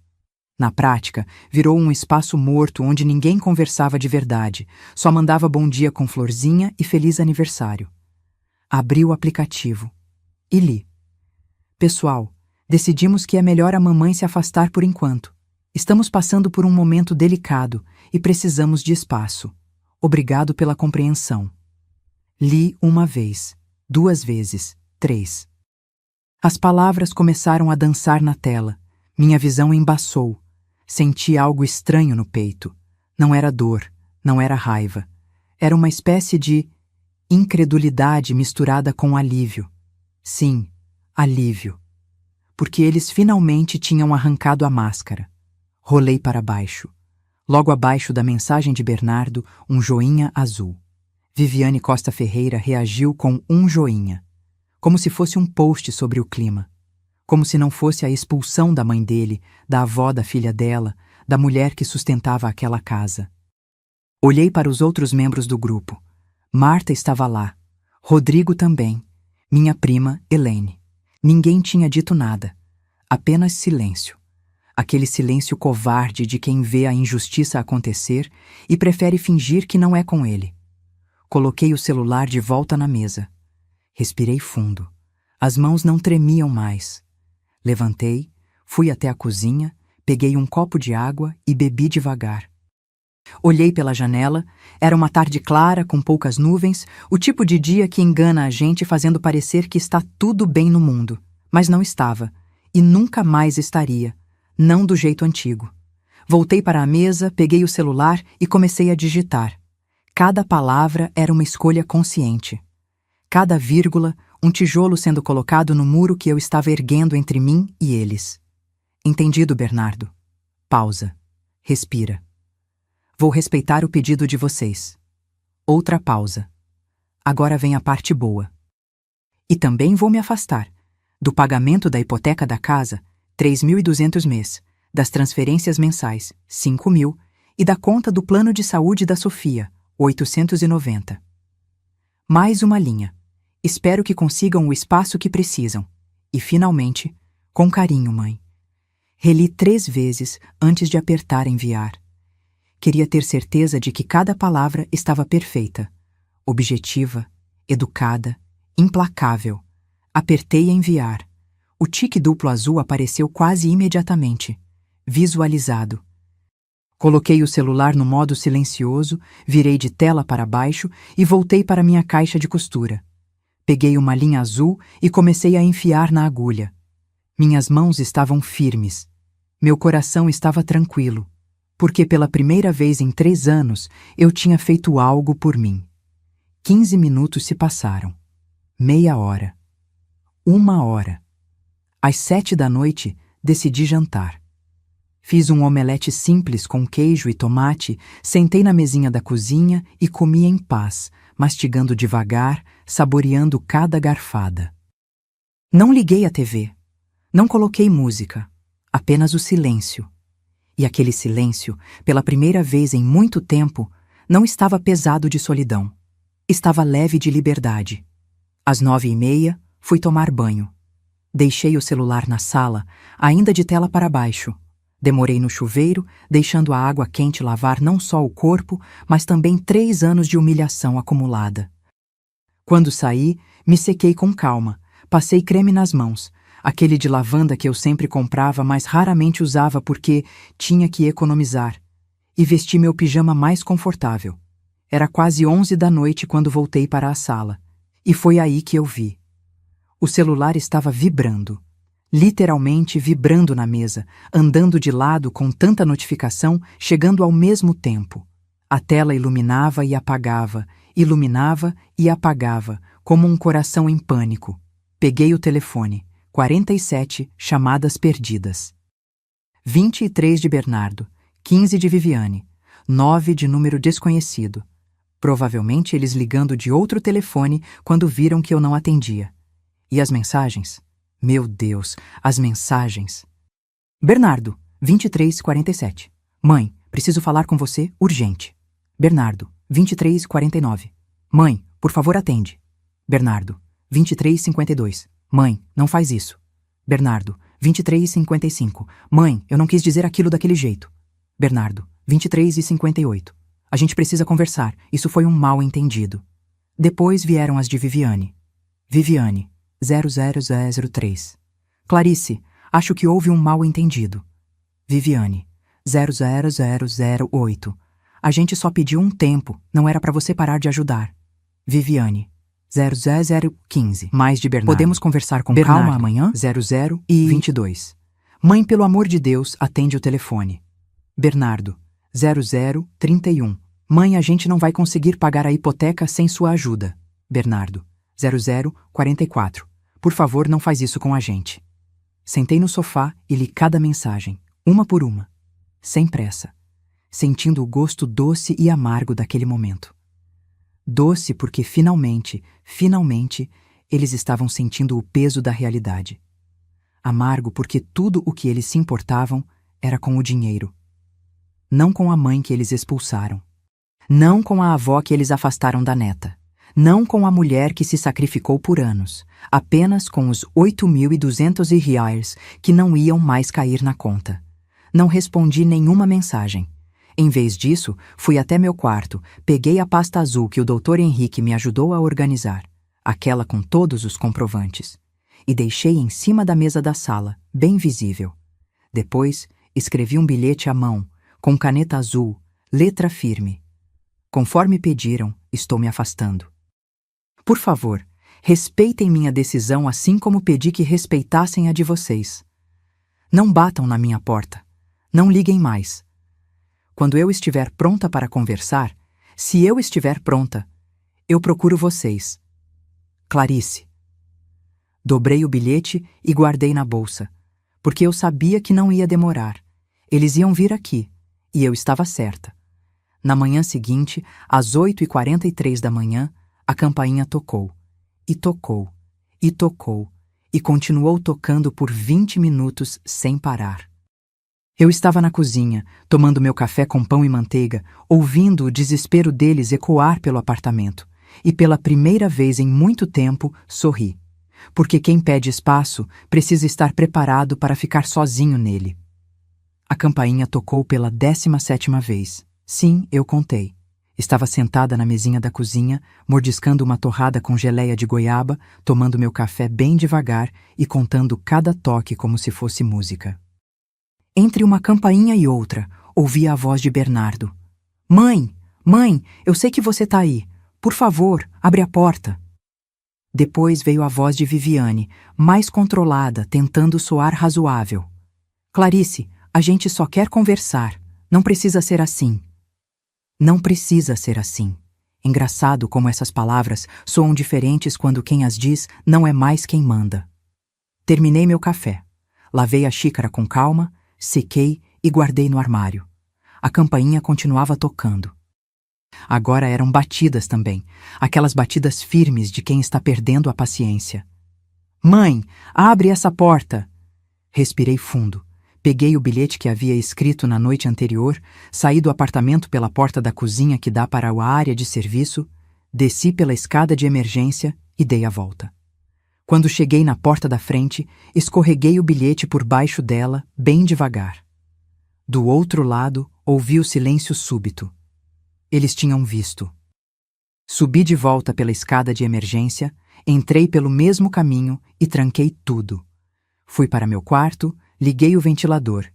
Na prática, virou um espaço morto onde ninguém conversava de verdade, só mandava bom dia com florzinha e feliz aniversário. Abri o aplicativo e li. Pessoal, decidimos que é melhor a mamãe se afastar por enquanto. Estamos passando por um momento delicado e precisamos de espaço. Obrigado pela compreensão. Li 1 vez, 2 vezes, 3. As palavras começaram a dançar na tela. Minha visão embaçou. Senti algo estranho no peito. Não era dor, não era raiva. Era uma espécie de incredulidade misturada com alívio. Sim, alívio. Porque eles finalmente tinham arrancado a máscara. Rolei para baixo. Logo abaixo da mensagem de Bernardo, um joinha azul. Viviane Costa Ferreira reagiu com um joinha. Como se fosse um post sobre o clima. Como se não fosse a expulsão da mãe dele, da avó da filha dela, da mulher que sustentava aquela casa. Olhei para os outros membros do grupo. Marta estava lá. Rodrigo também. Minha prima, Helene. Ninguém tinha dito nada. Apenas silêncio. Aquele silêncio covarde de quem vê a injustiça acontecer e prefere fingir que não é com ele. Coloquei o celular de volta na mesa. Respirei fundo. As mãos não tremiam mais. Levantei, fui até a cozinha, peguei um copo de água e bebi devagar. Olhei pela janela, era uma tarde clara, com poucas nuvens, o tipo de dia que engana a gente fazendo parecer que está tudo bem no mundo. Mas não estava, e nunca mais estaria, não do jeito antigo. Voltei para a mesa, peguei o celular e comecei a digitar. Cada palavra era uma escolha consciente. Cada vírgula, um tijolo sendo colocado no muro que eu estava erguendo entre mim e eles. Entendido, Bernardo. Pausa. Respira. Vou respeitar o pedido de vocês. Outra pausa. Agora vem a parte boa. E também vou me afastar do pagamento da hipoteca da casa, 3.200 mês, das transferências mensais, 5.000, e da conta do plano de saúde da Sofia, 890. Mais uma linha. Espero que consigam o espaço que precisam. E, finalmente, com carinho, mãe. Reli 3 vezes antes de apertar enviar. Queria ter certeza de que cada palavra estava perfeita, objetiva, educada, implacável. Apertei enviar. O tique duplo azul apareceu quase imediatamente. Visualizado. Coloquei o celular no modo silencioso, virei de tela para baixo e voltei para minha caixa de costura. Peguei uma linha azul e comecei a enfiar na agulha. Minhas mãos estavam firmes. Meu coração estava tranquilo, porque pela primeira vez em 3 anos eu tinha feito algo por mim. 15 minutos se passaram. Meia hora. 1 hora. Às 7 da noite, decidi jantar. Fiz um omelete simples com queijo e tomate, sentei na mesinha da cozinha e comi em paz, mastigando devagar, saboreando cada garfada. Não liguei a TV. Não coloquei música. Apenas o silêncio. E aquele silêncio, pela primeira vez em muito tempo, não estava pesado de solidão. Estava leve de liberdade. Às 9h30, fui tomar banho. Deixei o celular na sala, ainda de tela para baixo. Demorei no chuveiro, deixando a água quente lavar não só o corpo, mas também 3 anos de humilhação acumulada. Quando saí, me sequei com calma, passei creme nas mãos, aquele de lavanda que eu sempre comprava, mas raramente usava porque tinha que economizar, e vesti meu pijama mais confortável. Era quase 11 da noite quando voltei para a sala, e foi aí que eu vi. O celular estava vibrando. Literalmente vibrando na mesa, andando de lado com tanta notificação, chegando ao mesmo tempo. A tela iluminava e apagava, como um coração em pânico. Peguei o telefone. 47 chamadas perdidas. 23 de Bernardo, 15 de Viviane, 9 de número desconhecido. Provavelmente eles ligando de outro telefone quando viram que eu não atendia. E as mensagens? Meu Deus, as mensagens. Bernardo, 23:47. Mãe, preciso falar com você urgente. Bernardo, 23:49. Mãe, por favor atende. Bernardo, 23:52. Mãe, não faz isso. Bernardo, 23:55. Mãe, eu não quis dizer aquilo daquele jeito. Bernardo, 23:58. A gente precisa conversar, isso foi um mal-entendido. Depois vieram as de Viviane. Viviane, 00003. Clarice, acho que houve um mal-entendido. Viviane, 00008. A gente só pediu um tempo, não era para você parar de ajudar. Viviane, 00015. Mais de Bernardo. Podemos conversar com Bernardo, calma amanhã? 0022. Mãe, pelo amor de Deus, atende o telefone. Bernardo, 0031. Mãe, a gente não vai conseguir pagar a hipoteca sem sua ajuda. Bernardo, 0044. Por favor, não faz isso com a gente. Sentei no sofá e li cada mensagem, uma por uma, sem pressa, sentindo o gosto doce e amargo daquele momento. Doce porque finalmente, eles estavam sentindo o peso da realidade. Amargo porque tudo o que eles se importavam era com o dinheiro. Não com a mãe que eles expulsaram. Não com a avó que eles afastaram da neta. Não com a mulher que se sacrificou por anos. Apenas com os 8.200 reais que não iam mais cair na conta. Não respondi nenhuma mensagem. Em vez disso, fui até meu quarto, peguei a pasta azul que o Dr. Henrique me ajudou a organizar, aquela com todos os comprovantes, e deixei em cima da mesa da sala, bem visível. Depois, escrevi um bilhete à mão, com caneta azul, letra firme. Conforme pediram, estou me afastando. Por favor, respeitem minha decisão assim como pedi que respeitassem a de vocês. Não batam na minha porta. Não liguem mais. Quando eu estiver pronta para conversar, se eu estiver pronta, eu procuro vocês. Clarice. Dobrei o bilhete e guardei na bolsa, porque eu sabia que não ia demorar. Eles iam vir aqui, e eu estava certa. Na manhã seguinte, às 8h43 da manhã, a campainha tocou, e tocou, e tocou, e continuou tocando por 20 minutos sem parar. Eu estava na cozinha, tomando meu café com pão e manteiga, ouvindo o desespero deles ecoar pelo apartamento, e pela primeira vez em muito tempo sorri. Porque quem pede espaço precisa estar preparado para ficar sozinho nele. A campainha tocou pela 17ª vez. Sim, eu contei. Estava sentada na mesinha da cozinha, mordiscando uma torrada com geleia de goiaba, tomando meu café bem devagar e contando cada toque como se fosse música. Entre uma campainha e outra, ouvi a voz de Bernardo. Mãe, mãe, eu sei que você tá aí. Por favor, abre a porta. Depois veio a voz de Viviane, mais controlada, tentando soar razoável. Clarice, a gente só quer conversar. Não precisa ser assim. Não precisa ser assim. Engraçado como essas palavras soam diferentes quando quem as diz não é mais quem manda. Terminei meu café. Lavei a xícara com calma, sequei e guardei no armário. A campainha continuava tocando. Agora eram batidas também, aquelas batidas firmes de quem está perdendo a paciência. Mãe, abre essa porta! Respirei fundo. Peguei o bilhete que havia escrito na noite anterior, saí do apartamento pela porta da cozinha que dá para a área de serviço, desci pela escada de emergência e dei a volta. Quando cheguei na porta da frente, escorreguei o bilhete por baixo dela, bem devagar. Do outro lado, ouvi o silêncio súbito. Eles tinham visto. Subi de volta pela escada de emergência, entrei pelo mesmo caminho e tranquei tudo. Fui para meu quarto, liguei o ventilador.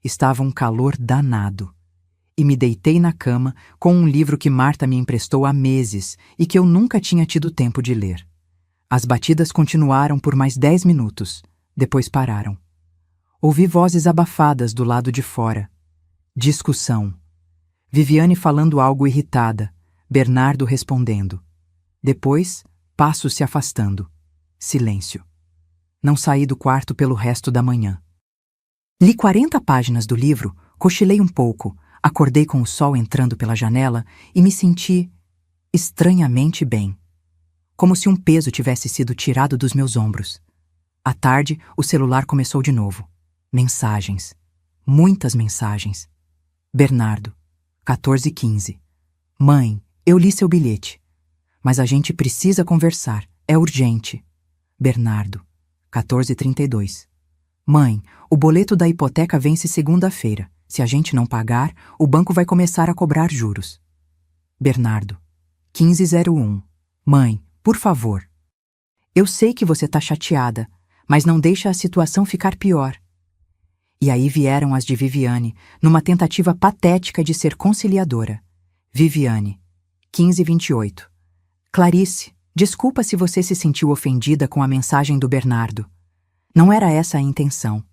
Estava um calor danado. E me deitei na cama com um livro que Marta me emprestou há meses e que eu nunca tinha tido tempo de ler. As batidas continuaram por mais 10 minutos. Depois pararam. Ouvi vozes abafadas do lado de fora. Discussão. Viviane falando algo irritada. Bernardo respondendo. Depois, passos se afastando. Silêncio. Não saí do quarto pelo resto da manhã. Li 40 páginas do livro, cochilei um pouco, acordei com o sol entrando pela janela e me senti estranhamente bem. Como se um peso tivesse sido tirado dos meus ombros. À tarde, o celular começou de novo. Mensagens. Muitas mensagens. Bernardo, 14h15. Mãe, eu li seu bilhete. Mas a gente precisa conversar. É urgente. Bernardo, 14h32. Mãe, o boleto da hipoteca vence segunda-feira. Se a gente não pagar, o banco vai começar a cobrar juros. Bernardo, 15h01. Mãe, por favor. Eu sei que você tá chateada, mas não deixa a situação ficar pior. E aí vieram as de Viviane, numa tentativa patética de ser conciliadora. Viviane, 15h28. Clarice, desculpa se você se sentiu ofendida com a mensagem do Bernardo. Não era essa a intenção.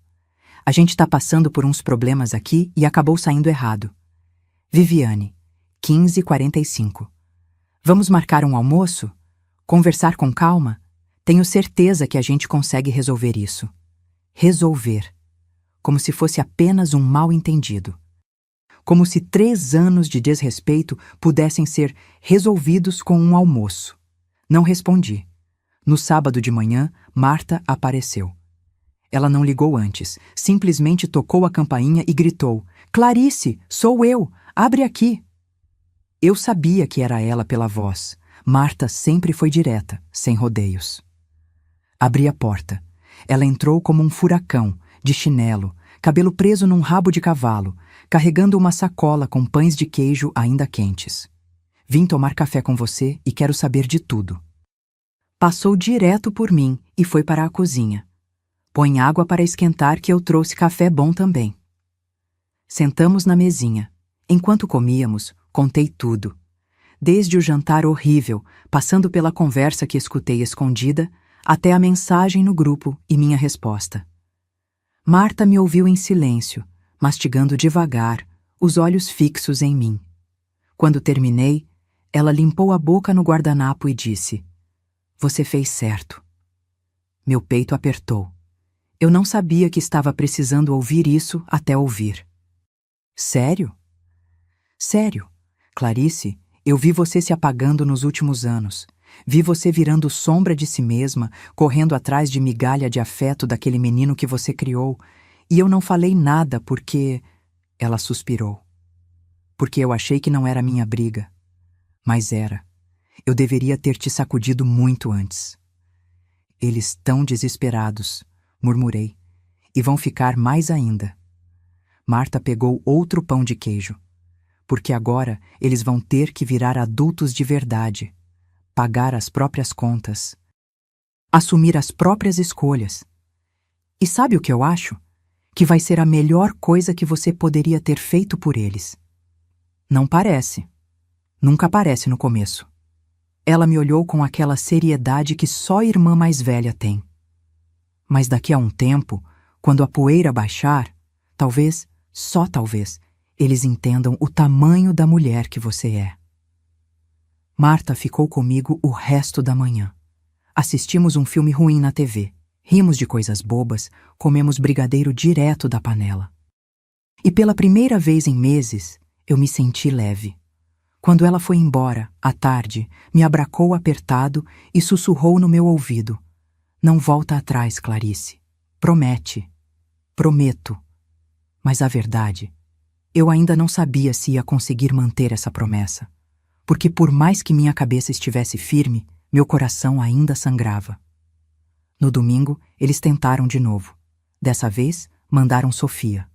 A gente tá passando por uns problemas aqui e acabou saindo errado. Viviane, 15h45. Vamos marcar um almoço? Conversar com calma? Tenho certeza que a gente consegue resolver isso. Resolver. Como se fosse apenas um mal-entendido. Como se 3 anos de desrespeito pudessem ser resolvidos com um almoço. Não respondi. No sábado de manhã, Marta apareceu. Ela não ligou antes, simplesmente tocou a campainha e gritou: Clarice, sou eu, abre aqui. Eu sabia que era ela pela voz. Marta sempre foi direta, sem rodeios. Abri a porta. Ela entrou como um furacão, de chinelo, cabelo preso num rabo de cavalo, carregando uma sacola com pães de queijo ainda quentes. Vim tomar café com você e quero saber de tudo. Passou direto por mim e foi para a cozinha. Põe água para esquentar que eu trouxe café bom também. Sentamos na mesinha. Enquanto comíamos, contei tudo. Desde o jantar horrível, passando pela conversa que escutei escondida, até a mensagem no grupo e minha resposta. Marta me ouviu em silêncio, mastigando devagar, os olhos fixos em mim. Quando terminei, ela limpou a boca no guardanapo e disse: Você fez certo. Meu peito apertou. Eu não sabia que estava precisando ouvir isso até ouvir. Sério? Sério. Clarice, eu vi você se apagando nos últimos anos. Vi você virando sombra de si mesma, correndo atrás de migalha de afeto daquele menino que você criou. E eu não falei nada porque... Ela suspirou. Porque eu achei que não era minha briga. Mas era. Eu deveria ter te sacudido muito antes. Eles tão desesperados, murmurei, e vão ficar mais ainda. Marta pegou outro pão de queijo. Porque agora eles vão ter que virar adultos de verdade, pagar as próprias contas, assumir as próprias escolhas. E sabe o que eu acho? Que vai ser a melhor coisa que você poderia ter feito por eles. Não parece. Nunca parece no começo. Ela me olhou com aquela seriedade que só a irmã mais velha tem. Mas daqui a um tempo, quando a poeira baixar, talvez, só talvez, eles entendam o tamanho da mulher que você é. Marta ficou comigo o resto da manhã. Assistimos um filme ruim na TV, rimos de coisas bobas, comemos brigadeiro direto da panela. E pela primeira vez em meses, eu me senti leve. Quando ela foi embora, à tarde, me abracou apertado e sussurrou no meu ouvido: "Não volta atrás, Clarice. Promete." "Prometo." Mas a verdade, eu ainda não sabia se ia conseguir manter essa promessa, porque por mais que minha cabeça estivesse firme, meu coração ainda sangrava. No domingo, eles tentaram de novo. Dessa vez, mandaram Sofia.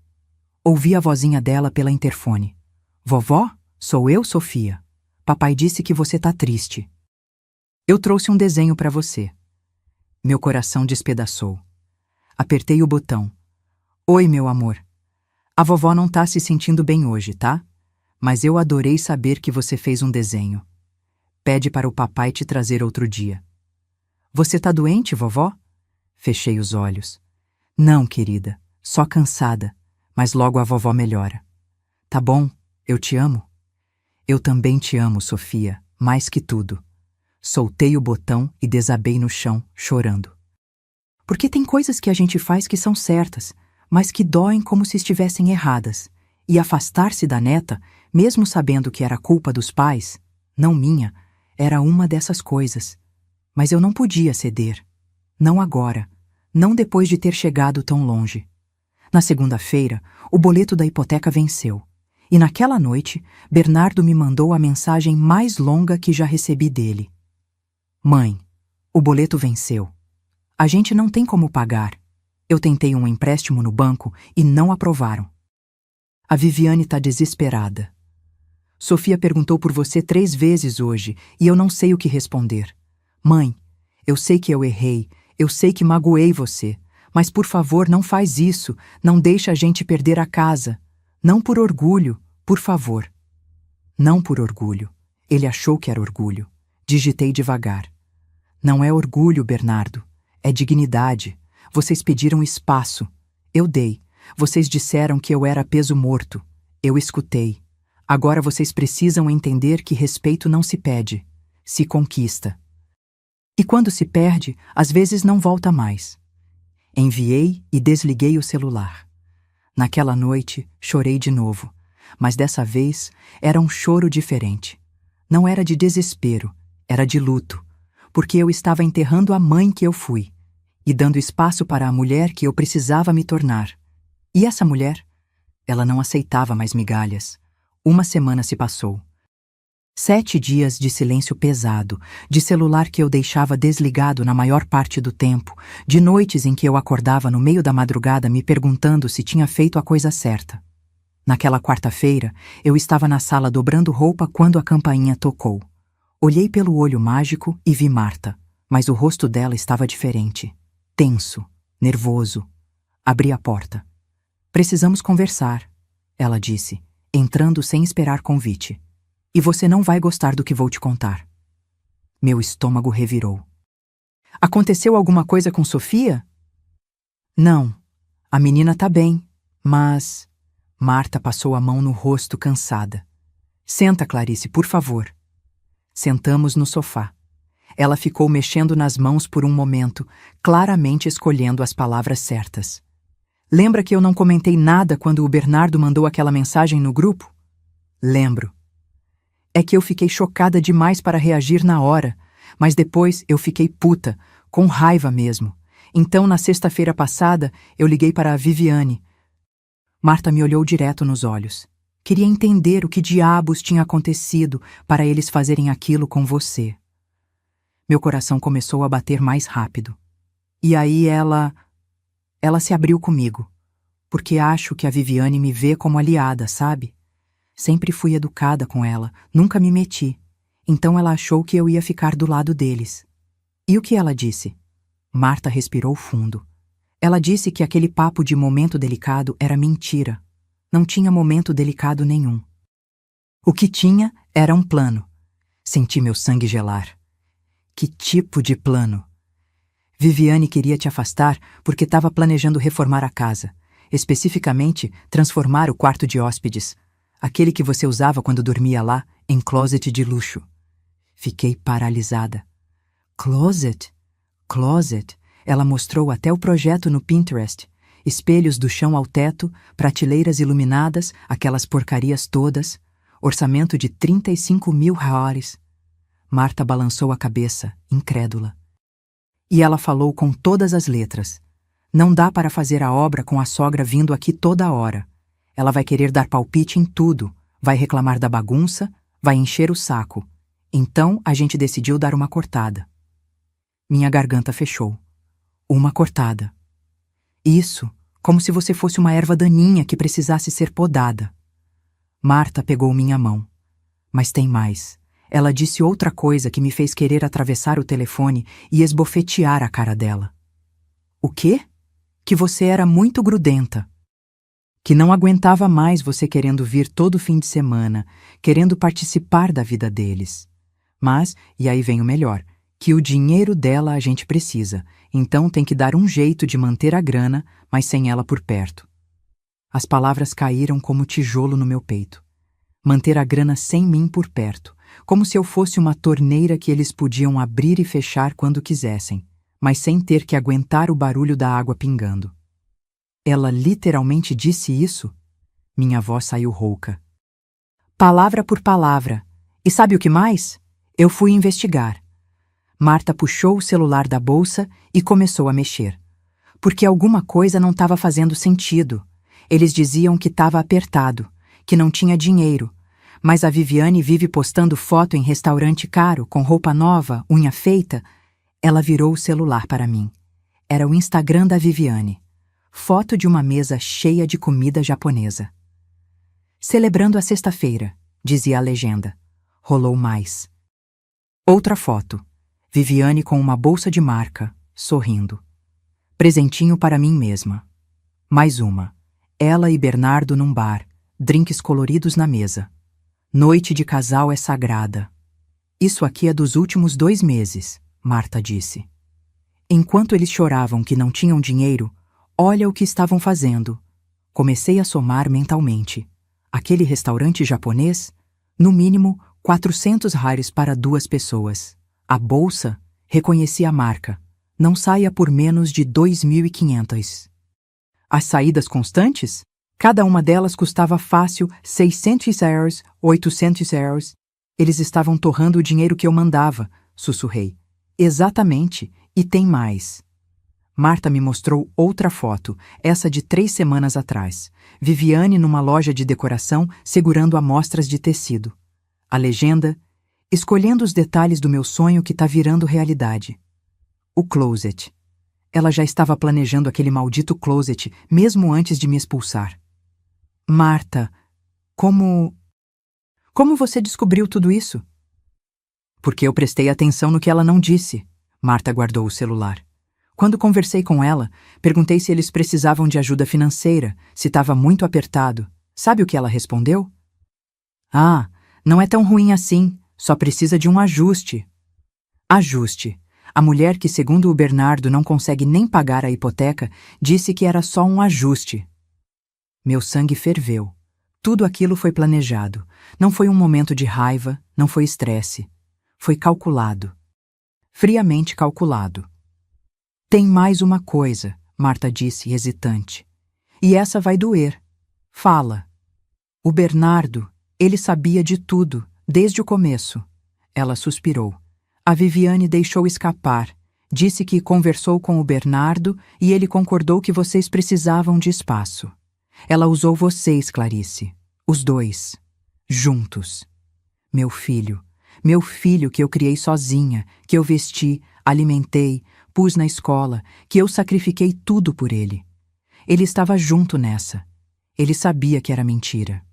Ouvi a vozinha dela pela interfone. "Vovó, sou eu, Sofia. Papai disse que você tá triste. Eu trouxe um desenho para você." Meu coração despedaçou. Apertei o botão. "Oi, meu amor. A vovó não tá se sentindo bem hoje, tá? Mas eu adorei saber que você fez um desenho. Pede para o papai te trazer outro dia." "Você tá doente, vovó?" Fechei os olhos. "Não, querida, só cansada, mas logo a vovó melhora." "Tá bom, eu te amo." "Eu também te amo, Sofia, mais que tudo." Soltei o botão e desabei no chão, chorando. Porque tem coisas que a gente faz que são certas, mas que doem como se estivessem erradas. E afastar-se da neta, mesmo sabendo que era culpa dos pais, não minha, era uma dessas coisas. Mas eu não podia ceder. Não agora. Não depois de ter chegado tão longe. Na segunda-feira, o boleto da hipoteca venceu. E naquela noite, Bernardo me mandou a mensagem mais longa que já recebi dele. "Mãe, o boleto venceu. A gente não tem como pagar. Eu tentei um empréstimo no banco e não aprovaram. A Viviane tá desesperada. Sofia perguntou por você 3 vezes hoje e eu não sei o que responder. Mãe, eu sei que eu errei, eu sei que magoei você, mas por favor não faz isso, não deixa a gente perder a casa. Não por orgulho, por favor." Não por orgulho. Ele achou que era orgulho. Digitei devagar. "Não é orgulho, Bernardo. É dignidade. Vocês pediram espaço. Eu dei. Vocês disseram que eu era peso morto. Eu escutei. Agora vocês precisam entender que respeito não se pede, se conquista. E quando se perde, às vezes não volta mais." Enviei e desliguei o celular. Naquela noite, chorei de novo, mas dessa vez era um choro diferente. Não era de desespero, era de luto, porque eu estava enterrando a mãe que eu fui e dando espaço para a mulher que eu precisava me tornar. E essa mulher? Ela não aceitava mais migalhas. Uma semana se passou. 7 dias de silêncio pesado, de celular que eu deixava desligado na maior parte do tempo, de noites em que eu acordava no meio da madrugada me perguntando se tinha feito a coisa certa. Naquela quarta-feira, eu estava na sala dobrando roupa quando a campainha tocou. Olhei pelo olho mágico e vi Marta, mas o rosto dela estava diferente. Tenso, nervoso. Abri a porta. "Precisamos conversar", ela disse, entrando sem esperar convite. "E você não vai gostar do que vou te contar." Meu estômago revirou. "Aconteceu alguma coisa com Sofia?" "Não. A menina tá bem, mas..." Marta passou a mão no rosto cansada. "Senta, Clarice, por favor." Sentamos no sofá. Ela ficou mexendo nas mãos por um momento, claramente escolhendo as palavras certas. "Lembra que eu não comentei nada quando o Bernardo mandou aquela mensagem no grupo?" "Lembro. É que eu fiquei chocada demais para reagir na hora, mas depois eu fiquei puta, com raiva mesmo. Então, na sexta-feira passada, eu liguei para a Viviane." Marta me olhou direto nos olhos. Queria entender o que diabos tinha acontecido para eles fazerem aquilo com você. Meu coração começou a bater mais rápido. E aí ela se abriu comigo. porque acho que a Viviane me vê como aliada, sabe? Sempre fui educada com ela, nunca me meti. Então ela achou que eu ia ficar do lado deles. E o que ela disse? Marta respirou fundo. Ela disse que aquele papo de momento delicado era mentira. Não tinha momento delicado nenhum. O que tinha era um plano. Senti meu sangue gelar. Que tipo de plano? Viviane queria te afastar porque estava planejando reformar a casa, especificamente transformar o quarto de hóspedes, aquele que você usava quando dormia lá, em closet de luxo. Fiquei paralisada. Closet? Closet? Ela mostrou até o projeto no Pinterest. Espelhos do chão ao teto, prateleiras iluminadas, aquelas porcarias todas. Orçamento de 35 mil reais. Marta balançou a cabeça, incrédula. E ela falou com todas as letras. Não dá para fazer a obra com a sogra vindo aqui toda hora. Ela vai querer dar palpite em tudo, vai reclamar da bagunça, vai encher o saco. Então a gente decidiu dar uma cortada. Minha garganta fechou. Uma cortada. Isso, como se você fosse uma erva daninha que precisasse ser podada. Marta pegou minha mão. Mas tem mais. Ela disse outra coisa que me fez querer atravessar o telefone e esbofetear a cara dela. O quê? Que você era muito grudenta. Que não aguentava mais você querendo vir todo fim de semana, querendo participar da vida deles. Mas, e aí vem o melhor, que o dinheiro dela a gente precisa, então tem que dar um jeito de manter a grana, mas sem ela por perto. As palavras caíram como tijolo no meu peito. Manter a grana sem mim por perto, como se eu fosse uma torneira que eles podiam abrir e fechar quando quisessem, mas sem ter que aguentar o barulho da água pingando. Ela literalmente disse isso? Minha voz saiu rouca. Palavra por palavra. E sabe o que mais? Eu fui investigar. Marta puxou o celular da bolsa e começou a mexer. Porque alguma coisa não estava fazendo sentido. Eles diziam que estava apertado, que não tinha dinheiro. Mas a Viviane vive postando foto em restaurante caro, com roupa nova, unha feita. Ela virou o celular para mim. Era o Instagram da Viviane. Foto de uma mesa cheia de comida japonesa. Celebrando a sexta-feira, dizia a legenda. Rolou mais. Outra foto. Viviane com uma bolsa de marca, sorrindo. Presentinho para mim mesma. Mais uma. Ela e Bernardo num bar, drinks coloridos na mesa. Noite de casal é sagrada. Isso aqui é dos últimos 2 meses, Marta disse. Enquanto eles choravam que não tinham dinheiro, olha o que estavam fazendo. Comecei a somar mentalmente. Aquele restaurante japonês, no mínimo 400 reais para 2 pessoas. A bolsa, reconheci a marca, não saia por menos de 2.500. As saídas constantes? Cada uma delas custava fácil 600 euros, 800 euros. Eles estavam torrando o dinheiro que eu mandava, sussurrei. Exatamente, e tem mais. Marta me mostrou outra foto, essa de 3 semanas atrás. Viviane numa loja de decoração segurando amostras de tecido. A legenda, escolhendo os detalhes do meu sonho que tá virando realidade. O closet. Ela já estava planejando aquele maldito closet mesmo antes de me expulsar. Marta, como você descobriu tudo isso? Porque eu prestei atenção no que ela não disse. Marta guardou o celular. Quando conversei com ela, perguntei se eles precisavam de ajuda financeira, se estava muito apertado. Sabe o que ela respondeu? Ah, não é tão ruim assim, só precisa de um ajuste. Ajuste. A mulher que, segundo o Bernardo, não consegue nem pagar a hipoteca, disse que era só um ajuste. Meu sangue ferveu. Tudo aquilo foi planejado. Não foi um momento de raiva, não foi estresse. Foi calculado. Friamente calculado. Tem mais uma coisa, Marta disse, hesitante. E essa vai doer. Fala. O Bernardo, ele sabia de tudo, desde o começo. Ela suspirou. A Viviane deixou escapar. Disse que conversou com o Bernardo e ele concordou que vocês precisavam de espaço. Ela usou vocês, Clarice. Os 2. Juntos. Meu filho que eu criei sozinha, que eu vesti, alimentei, pus na escola, que eu sacrifiquei tudo por ele. Ele estava junto nessa. Ele sabia que era mentira.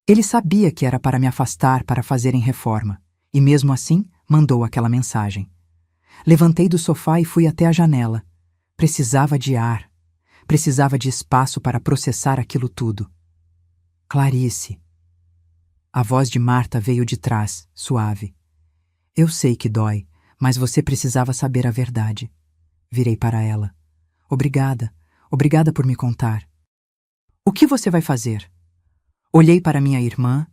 Ele sabia que era para me afastar para fazerem reforma, e mesmo assim mandou aquela mensagem. Levantei do sofá e fui até a janela. Precisava de ar. Precisava de espaço para processar aquilo tudo. Clarice. A voz de Marta veio de trás, suave. Eu sei que dói, mas você precisava saber a verdade. Virei para ela. Obrigada. Obrigada por me contar. O que você vai fazer? Olhei para minha irmã,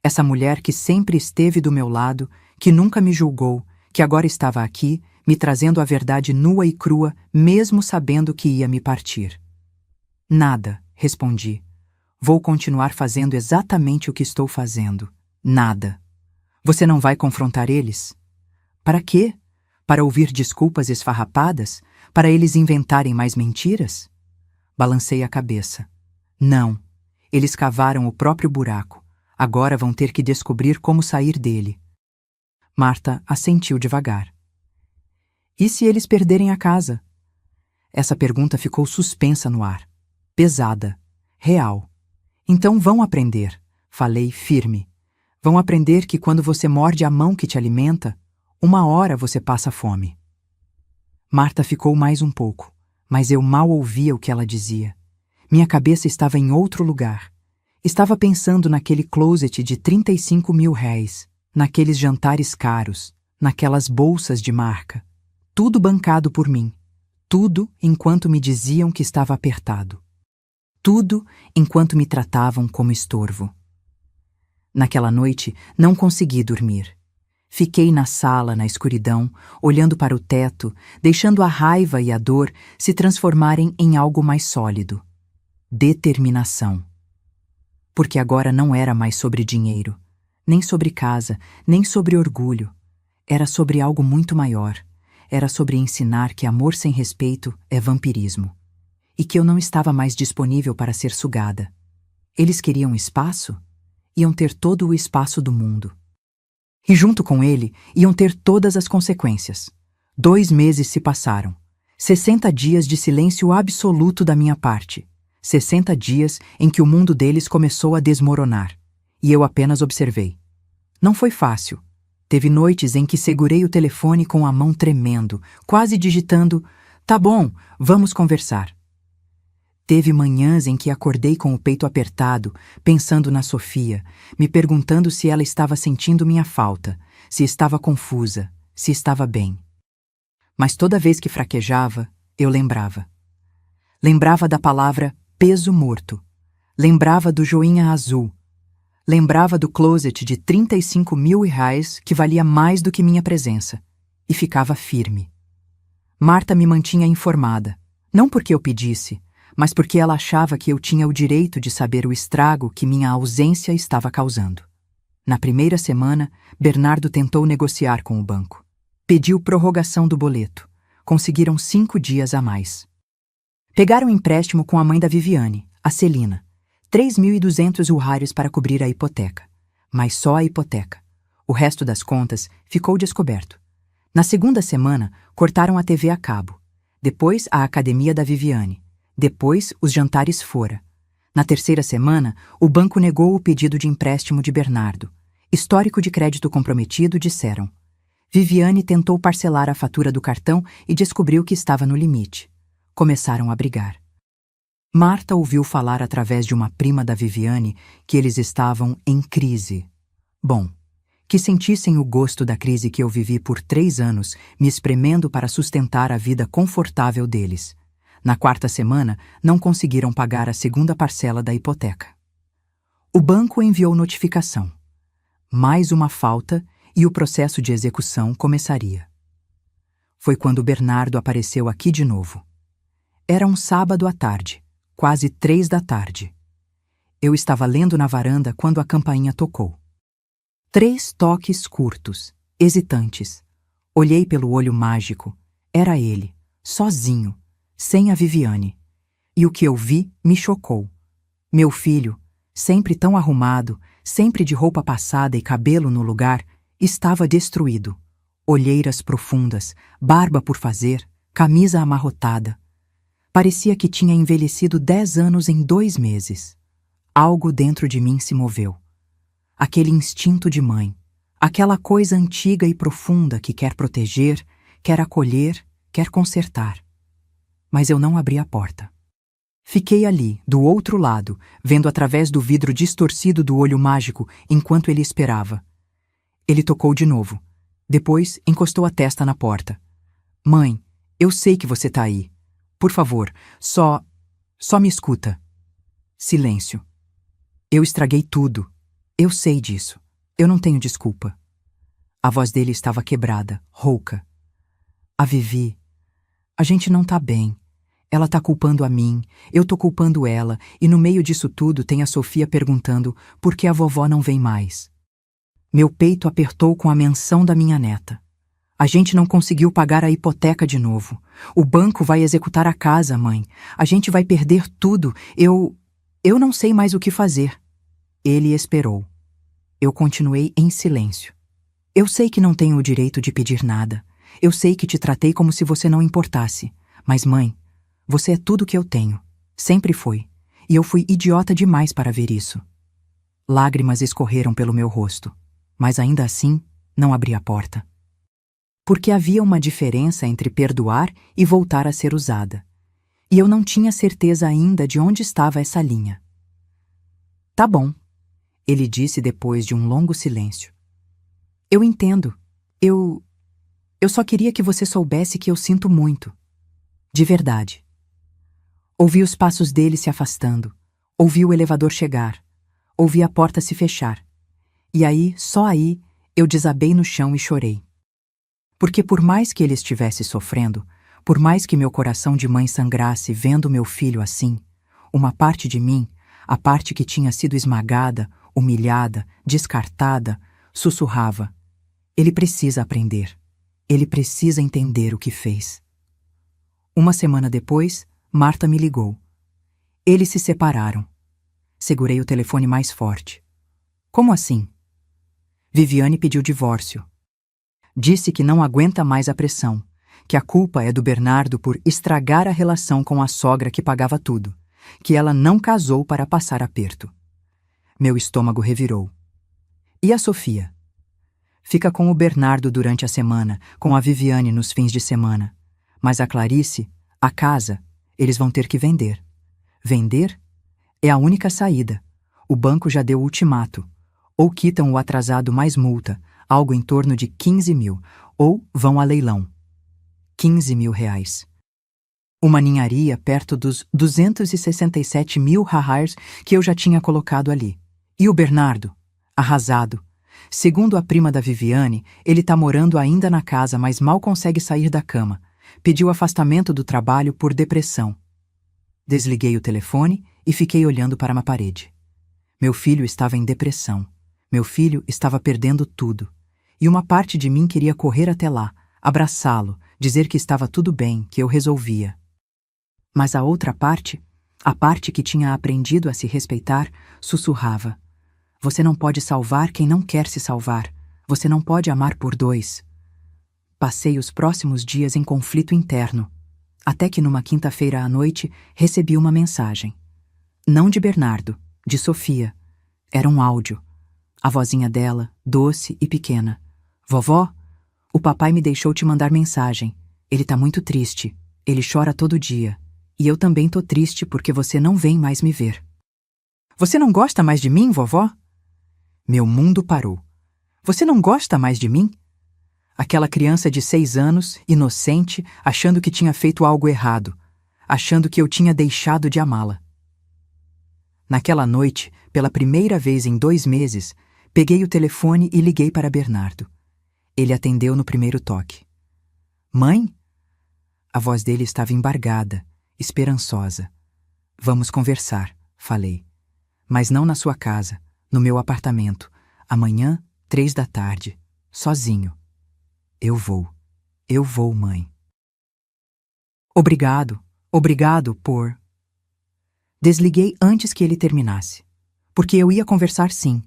essa mulher que sempre esteve do meu lado, que nunca me julgou, que agora estava aqui, me trazendo a verdade nua e crua, mesmo sabendo que ia me partir. Nada, respondi. Vou continuar fazendo exatamente o que estou fazendo. Nada. Você não vai confrontar eles? Para quê? Para ouvir desculpas esfarrapadas? Para eles inventarem mais mentiras? Balancei a cabeça. Não. Eles cavaram o próprio buraco. Agora vão ter que descobrir como sair dele. Marta assentiu devagar. E se eles perderem a casa? Essa pergunta ficou suspensa no ar. Pesada. Real. Então vão aprender. Falei firme. Vão aprender que quando você morde a mão que te alimenta, uma hora você passa fome. Marta ficou mais um pouco, mas eu mal ouvia o que ela dizia. Minha cabeça estava em outro lugar. Estava pensando naquele closet de 35 mil réis, naqueles jantares caros, naquelas bolsas de marca. Tudo bancado por mim. Tudo enquanto me diziam que estava apertado. Tudo enquanto me tratavam como estorvo. Naquela noite, não consegui dormir. Fiquei na sala, na escuridão, olhando para o teto, deixando a raiva e a dor se transformarem em algo mais sólido. Determinação. Porque agora não era mais sobre dinheiro, nem sobre casa, nem sobre orgulho. Era sobre algo muito maior. Era sobre ensinar que amor sem respeito é vampirismo. E que eu não estava mais disponível para ser sugada. Eles queriam espaço? Iam ter todo o espaço do mundo. E junto com ele, iam ter todas as consequências. 2 meses se passaram. 60 dias de silêncio absoluto da minha parte. 60 dias em que o mundo deles começou a desmoronar. E eu apenas observei. Não foi fácil. Teve noites em que segurei o telefone com a mão tremendo, quase digitando: "Tá bom, vamos conversar." Teve manhãs em que acordei com o peito apertado, pensando na Sofia, me perguntando se ela estava sentindo minha falta, se estava confusa, se estava bem. Mas toda vez que fraquejava, eu lembrava. Lembrava da palavra peso morto. Lembrava do joinha azul. Lembrava do closet de 35 mil reais que valia mais do que minha presença. E ficava firme. Marta me mantinha informada, não porque eu pedisse, mas porque ela achava que eu tinha o direito de saber o estrago que minha ausência estava causando. Na primeira semana, Bernardo tentou negociar com o banco. Pediu prorrogação do boleto. Conseguiram 5 dias a mais. Pegaram empréstimo com a mãe da Viviane, a Celina. 3.200 urrários para cobrir a hipoteca. Mas só a hipoteca. O resto das contas ficou descoberto. Na segunda semana, cortaram a TV a cabo. Depois, a academia da Viviane. Depois, os jantares fora. Na terceira semana, o banco negou o pedido de empréstimo de Bernardo. Histórico de crédito comprometido, disseram. Viviane tentou parcelar a fatura do cartão e descobriu que estava no limite. Começaram a brigar. Marta ouviu falar através de uma prima da Viviane que eles estavam em crise. Bom, que sentissem o gosto da crise que eu vivi por 3 anos, me espremendo para sustentar a vida confortável deles. Na quarta semana, não conseguiram pagar a segunda parcela da hipoteca. O banco enviou notificação. Mais uma falta e o processo de execução começaria. Foi quando Bernardo apareceu aqui de novo. Era um sábado à tarde, quase 3 da tarde. Eu estava lendo na varanda quando a campainha tocou. 3 toques curtos, hesitantes. Olhei pelo olho mágico. Era ele, sozinho, sem a Viviane. E o que eu vi me chocou. Meu filho, sempre tão arrumado, sempre de roupa passada e cabelo no lugar, estava destruído. Olheiras profundas, barba por fazer, camisa amarrotada. Parecia que tinha envelhecido 10 anos em 2 meses. Algo dentro de mim se moveu. Aquele instinto de mãe, aquela coisa antiga e profunda que quer proteger, quer acolher, quer consertar. Mas eu não abri a porta. Fiquei ali, do outro lado, vendo através do vidro distorcido do olho mágico enquanto ele esperava. Ele tocou de novo. Depois, encostou a testa na porta. Mãe, eu sei que você tá aí. Por favor, só me escuta. Silêncio. Eu estraguei tudo. Eu sei disso. Eu não tenho desculpa. A voz dele estava quebrada, rouca. A Vivi. A gente não tá bem. Ela tá culpando a mim, eu tô culpando ela, e no meio disso tudo tem a Sofia perguntando por que a vovó não vem mais. Meu peito apertou com a menção da minha neta. A gente não conseguiu pagar a hipoteca de novo. O banco vai executar a casa, mãe. A gente vai perder tudo. Eu não sei mais o que fazer. Ele esperou. Eu continuei em silêncio. Eu sei que não tenho o direito de pedir nada. Eu sei que te tratei como se você não importasse. Mas, mãe, você é tudo que eu tenho. Sempre foi. E eu fui idiota demais para ver isso. Lágrimas escorreram pelo meu rosto. Mas ainda assim, não abri a porta. Porque havia uma diferença entre perdoar e voltar a ser usada. E eu não tinha certeza ainda de onde estava essa linha. Tá bom, ele disse depois de um longo silêncio. Eu entendo. Eu só queria que você soubesse que eu sinto muito. De verdade. Ouvi os passos dele se afastando. Ouvi o elevador chegar. Ouvi a porta se fechar. E aí, só aí, eu desabei no chão e chorei. Porque por mais que ele estivesse sofrendo, por mais que meu coração de mãe sangrasse vendo meu filho assim, uma parte de mim, a parte que tinha sido esmagada, humilhada, descartada, sussurrava: ele precisa aprender. Ele precisa entender o que fez. Uma semana depois, Marta me ligou. Eles se separaram. Segurei o telefone mais forte. Como assim? Viviane pediu divórcio. Disse que não aguenta mais a pressão, que a culpa é do Bernardo por estragar a relação com a sogra que pagava tudo, que ela não casou para passar aperto. Meu estômago revirou. E a Sofia? Fica com o Bernardo durante a semana, com a Viviane nos fins de semana. Mas a Clarice, a casa, eles vão ter que vender. Vender? É a única saída. O banco já deu ultimato. Ou quitam o atrasado mais multa, algo em torno de 15 mil, ou vão a leilão. 15 mil reais. Uma ninharia perto dos 267 mil reais que eu já tinha colocado ali. E o Bernardo? Arrasado. Segundo a prima da Viviane, ele tá morando ainda na casa, mas mal consegue sair da cama. Pediu afastamento do trabalho por depressão. Desliguei o telefone e fiquei olhando para uma parede. Meu filho estava em depressão. Meu filho estava perdendo tudo. E uma parte de mim queria correr até lá, abraçá-lo, dizer que estava tudo bem, que eu resolvia. Mas a outra parte, a parte que tinha aprendido a se respeitar, sussurrava: você não pode salvar quem não quer se salvar. Você não pode amar por dois. Passei os próximos dias em conflito interno, até que numa quinta-feira à noite recebi uma mensagem. Não de Bernardo, de Sofia. Era um áudio. A vozinha dela, doce e pequena. Vovó, o papai me deixou te mandar mensagem. Ele tá muito triste. Ele chora todo dia. E eu também tô triste porque você não vem mais me ver. Você não gosta mais de mim, vovó? Meu mundo parou. Você não gosta mais de mim? Aquela criança de 6 anos, inocente, achando que tinha feito algo errado, achando que eu tinha deixado de amá-la. Naquela noite, pela primeira vez em 2 meses, peguei o telefone e liguei para Bernardo. Ele atendeu no primeiro toque. Mãe? A voz dele estava embargada, esperançosa. Vamos conversar, falei. Mas não na sua casa, no meu apartamento. Amanhã, 3 da tarde, sozinho. Eu vou, mãe. Obrigado por... Desliguei antes que ele terminasse. Porque eu ia conversar sim,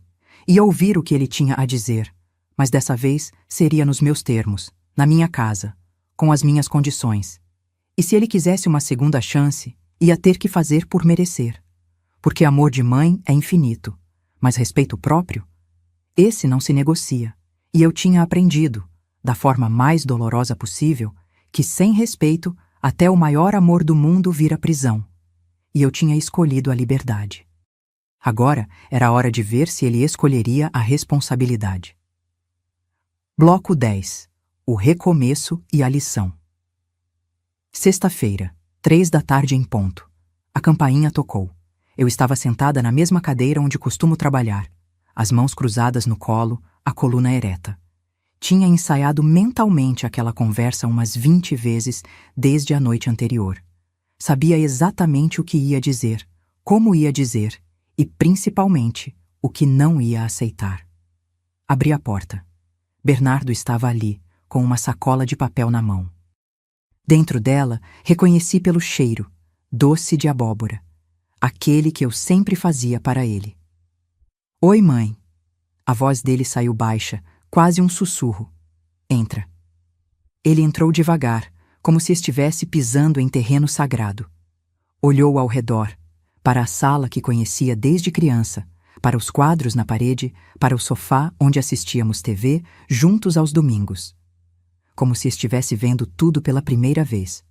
ia ouvir o que ele tinha a dizer, mas dessa vez seria nos meus termos, na minha casa, com as minhas condições. E se ele quisesse uma segunda chance, ia ter que fazer por merecer. Porque amor de mãe é infinito, mas respeito próprio, esse não se negocia. E eu tinha aprendido, da forma mais dolorosa possível, que sem respeito, até o maior amor do mundo vira prisão. E eu tinha escolhido a liberdade. Agora era hora de ver se ele escolheria a responsabilidade. Bloco 10. O recomeço e a lição. Sexta-feira, 3 da tarde em ponto. A campainha tocou. Eu estava sentada na mesma cadeira onde costumo trabalhar, as mãos cruzadas no colo, a coluna ereta. Tinha ensaiado mentalmente aquela conversa umas 20 vezes desde a noite anterior. Sabia exatamente o que ia dizer, como ia dizer e, principalmente, o que não ia aceitar. Abri a porta. Bernardo estava ali, com uma sacola de papel na mão. Dentro dela, reconheci pelo cheiro, doce de abóbora, aquele que eu sempre fazia para ele. Oi, mãe. A voz dele saiu baixa, quase um sussurro. Entra. Ele entrou devagar, como se estivesse pisando em terreno sagrado. Olhou ao redor, para a sala que conhecia desde criança, para os quadros na parede, para o sofá onde assistíamos TV, juntos aos domingos. Como se estivesse vendo tudo pela primeira vez.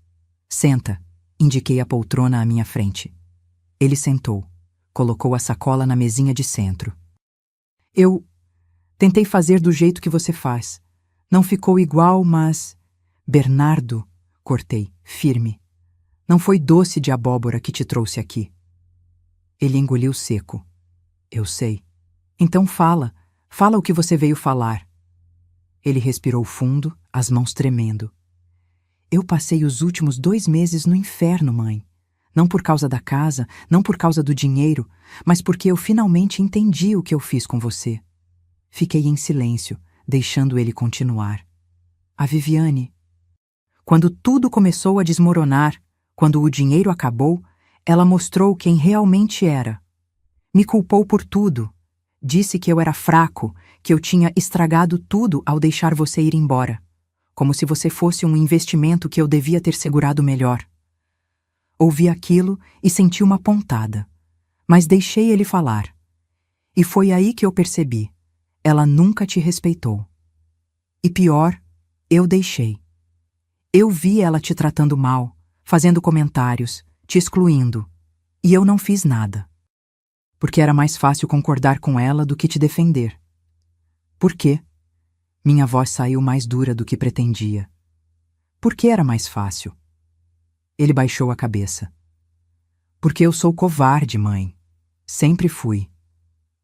Senta, indiquei a poltrona à minha frente. Ele sentou, colocou a sacola na mesinha de centro. Eu tentei fazer do jeito que você faz. Não ficou igual, mas... Bernardo, cortei, firme. Não foi doce de abóbora que te trouxe aqui. Ele engoliu seco. Eu sei. Então fala o que você veio falar. Ele respirou fundo, as mãos tremendo. Eu passei os últimos 2 meses no inferno, mãe. Não por causa da casa, não por causa do dinheiro, mas porque eu finalmente entendi o que eu fiz com você. Fiquei em silêncio, deixando ele continuar. A Viviane. Quando tudo começou a desmoronar, quando o dinheiro acabou, ela mostrou quem realmente era. Me culpou por tudo. Disse que eu era fraco, que eu tinha estragado tudo ao deixar você ir embora. Como se você fosse um investimento que eu devia ter segurado melhor. Ouvi aquilo e senti uma pontada, mas deixei ele falar. E foi aí que eu percebi. Ela nunca te respeitou. E pior, eu deixei. Eu vi ela te tratando mal, fazendo comentários, te excluindo. E eu não fiz nada. Porque era mais fácil concordar com ela do que te defender. Por quê? Minha voz saiu mais dura do que pretendia. Por que era mais fácil? Ele baixou a cabeça. Porque eu sou covarde, mãe. Sempre fui.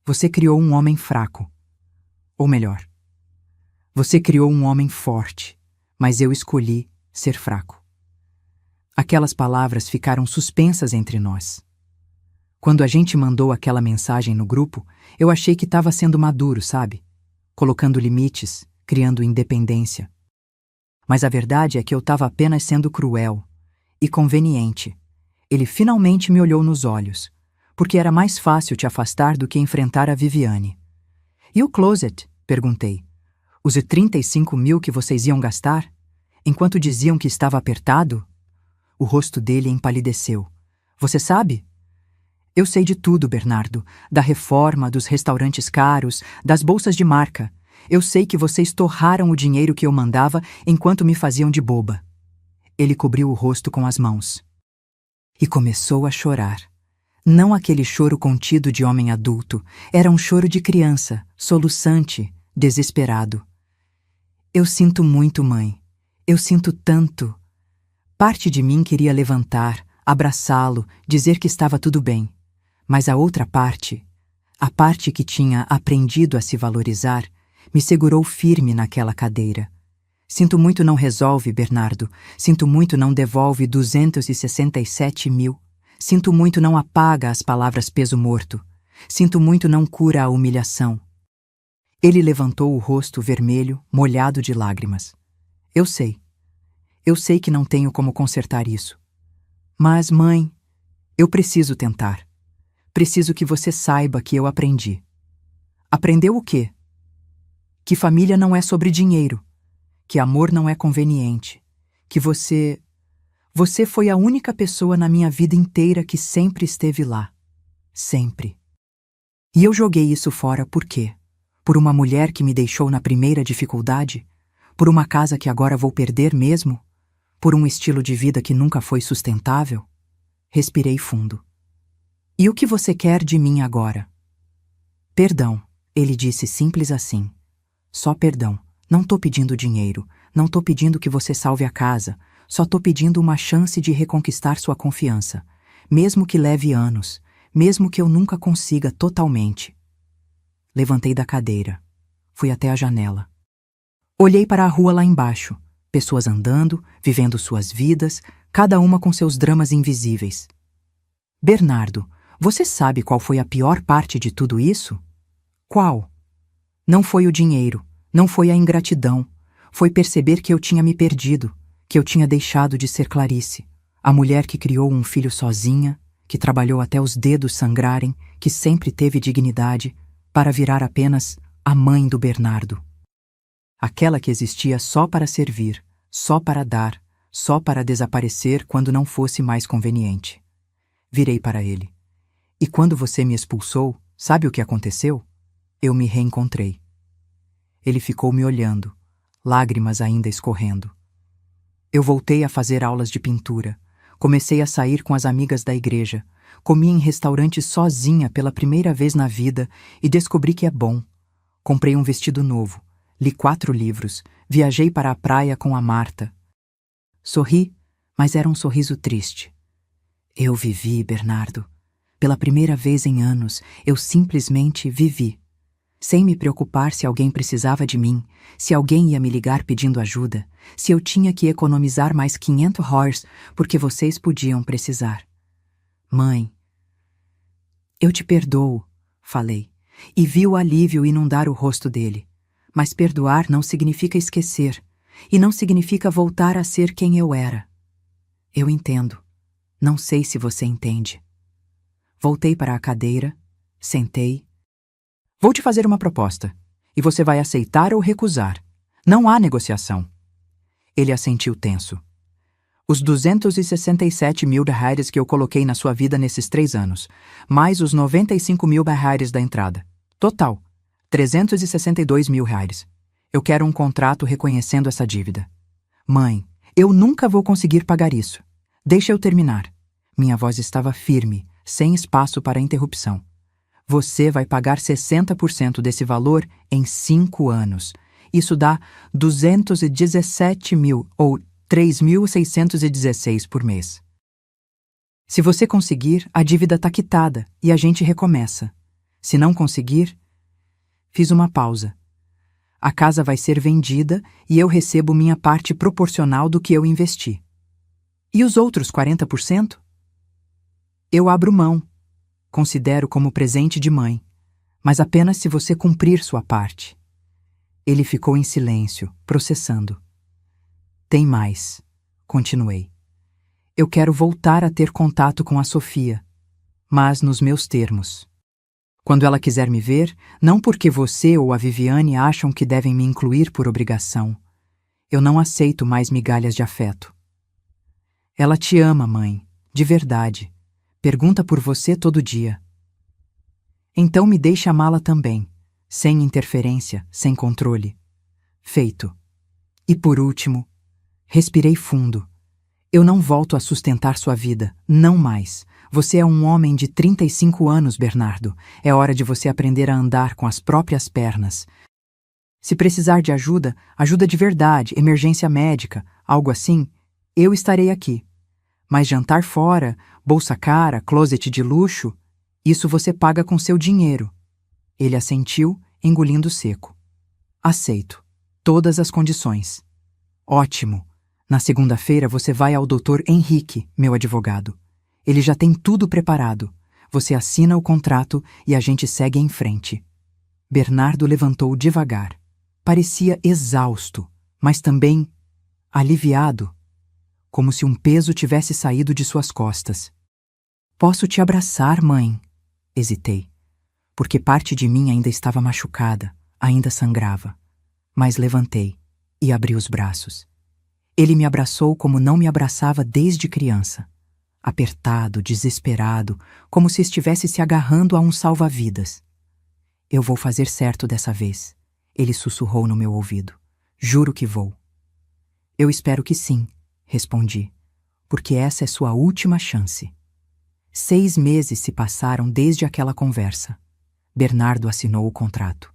Você criou um homem fraco. Ou melhor, você criou um homem forte, mas eu escolhi ser fraco. Aquelas palavras ficaram suspensas entre nós. Quando a gente mandou aquela mensagem no grupo, eu achei que estava sendo maduro, sabe? Colocando limites, criando independência. Mas a verdade é que eu estava apenas sendo cruel e conveniente. Ele finalmente me olhou nos olhos, porque era mais fácil te afastar do que enfrentar a Viviane. E o closet? Perguntei. Os 35 mil que vocês iam gastar? Enquanto diziam que estava apertado? O rosto dele empalideceu. Você sabe? Eu sei de tudo, Bernardo. Da reforma, dos restaurantes caros, das bolsas de marca. Eu sei que vocês torraram o dinheiro que eu mandava enquanto me faziam de boba. Ele cobriu o rosto com as mãos. E começou a chorar. Não aquele choro contido de homem adulto. Era um choro de criança, soluçante, desesperado. Eu sinto muito, mãe. Eu sinto tanto. Parte de mim queria levantar, abraçá-lo, dizer que estava tudo bem. Mas a outra parte, a parte que tinha aprendido a se valorizar, me segurou firme naquela cadeira. Sinto muito não resolve, Bernardo. Sinto muito não devolve 267 mil. Sinto muito não apaga as palavras peso morto. Sinto muito não cura a humilhação. Ele levantou o rosto vermelho, molhado de lágrimas. Eu sei. Eu sei que não tenho como consertar isso. Mas, mãe, eu preciso tentar. Preciso que você saiba que eu aprendi. Aprendeu o quê? Que família não é sobre dinheiro. Que amor não é conveniente. Que você Você foi a única pessoa na minha vida inteira que sempre esteve lá. Sempre. E eu joguei isso fora por quê? Por uma mulher que me deixou na primeira dificuldade? Por uma casa que agora vou perder mesmo? Por um estilo de vida que nunca foi sustentável? Respirei fundo. E o que você quer de mim agora? Perdão, ele disse simples assim. Só perdão. Não tô pedindo dinheiro. Não tô pedindo que você salve a casa. Só tô pedindo uma chance de reconquistar sua confiança. Mesmo que leve anos. Mesmo que eu nunca consiga totalmente. Levantei da cadeira. Fui até a janela. Olhei para a rua lá embaixo. Pessoas andando, vivendo suas vidas, cada uma com seus dramas invisíveis. Bernardo, você sabe qual foi a pior parte de tudo isso? Qual? Não foi o dinheiro, não foi a ingratidão. Foi perceber que eu tinha me perdido, que eu tinha deixado de ser Clarice, a mulher que criou um filho sozinha, que trabalhou até os dedos sangrarem, que sempre teve dignidade, para virar apenas a mãe do Bernardo. Aquela que existia só para servir, só para dar, só para desaparecer quando não fosse mais conveniente. Virei para ele. E quando você me expulsou, sabe o que aconteceu? Eu me reencontrei. Ele ficou me olhando, lágrimas ainda escorrendo. Eu voltei a fazer aulas de pintura. Comecei a sair com as amigas da igreja. Comi em restaurantes sozinha pela primeira vez na vida e descobri que é bom. Comprei um vestido novo. Li 4 livros. Viajei para a praia com a Marta. Sorri, mas era um sorriso triste. Eu vivi, Bernardo. Pela primeira vez em anos, eu simplesmente vivi. Sem me preocupar se alguém precisava de mim, se alguém ia me ligar pedindo ajuda, se eu tinha que economizar mais 500 HORs porque vocês podiam precisar. Mãe, eu te perdoo, falei, e vi o alívio inundar o rosto dele. Mas perdoar não significa esquecer, e não significa voltar a ser quem eu era. Eu entendo. Não sei se você entende. Voltei para a cadeira, sentei. Vou te fazer uma proposta, e você vai aceitar ou recusar. Não há negociação. Ele assentiu tenso. Os 267 mil reais que eu coloquei na sua vida nesses 3 anos, mais os 95 mil reais da entrada. Total, 362 mil reais. Eu quero um contrato reconhecendo essa dívida. Mãe, eu nunca vou conseguir pagar isso. Deixa eu terminar. Minha voz estava firme, sem espaço para interrupção. Você vai pagar 60% desse valor em 5 anos. Isso dá 217 mil ou 3.616 por mês. Se você conseguir, a dívida está quitada e a gente recomeça. Se não conseguir, fiz uma pausa. A casa vai ser vendida e eu recebo minha parte proporcional do que eu investi. E os outros 40%? Eu abro mão. Considero como presente de mãe, mas apenas se você cumprir sua parte. Ele ficou em silêncio, processando. Tem mais, continuei. Eu quero voltar a ter contato com a Sofia, mas nos meus termos. Quando ela quiser me ver, não porque você ou a Viviane acham que devem me incluir por obrigação. Eu não aceito mais migalhas de afeto. Ela te ama, mãe, de verdade. Pergunta por você todo dia. Então me deixe amá-la também, sem interferência, sem controle. Feito. E por último, respirei fundo. Eu não volto a sustentar sua vida, não mais. Você é um homem de 35 anos, Bernardo. É hora de você aprender a andar com as próprias pernas. Se precisar de ajuda, ajuda de verdade, emergência médica, algo assim, eu estarei aqui. Mas jantar fora, bolsa cara, closet de luxo, isso você paga com seu dinheiro. Ele assentiu, engolindo seco. Aceito. Todas as condições. Ótimo. Na segunda-feira você vai ao Dr. Henrique, meu advogado. Ele já tem tudo preparado. Você assina o contrato e a gente segue em frente. Bernardo levantou devagar. Parecia exausto, mas também aliviado. Como se um peso tivesse saído de suas costas. Posso te abraçar, mãe? Hesitei, porque parte de mim ainda estava machucada, ainda sangrava. Mas levantei e abri os braços. Ele me abraçou como não me abraçava desde criança. Apertado, desesperado, como se estivesse se agarrando a um salva-vidas. Eu vou fazer certo dessa vez, ele sussurrou no meu ouvido. Juro que vou. Eu espero que sim, respondi, porque essa é sua última chance. 6 meses se passaram desde aquela conversa. Bernardo assinou o contrato.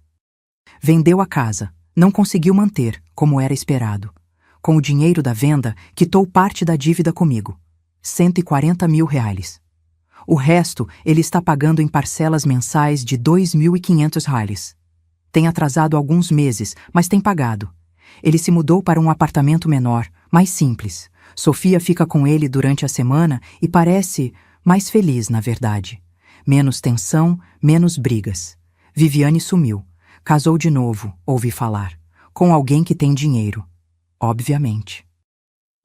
Vendeu a casa, não conseguiu manter, como era esperado. Com o dinheiro da venda, quitou parte da dívida comigo. 140 mil reais. O resto ele está pagando em parcelas mensais de 2.500 reais. Tem atrasado alguns meses, mas tem pagado. Ele se mudou para um apartamento menor, mais simples. Sofia fica com ele durante a semana e parece mais feliz, na verdade. Menos tensão, menos brigas. Viviane sumiu. Casou de novo, ouvi falar. Com alguém que tem dinheiro. Obviamente.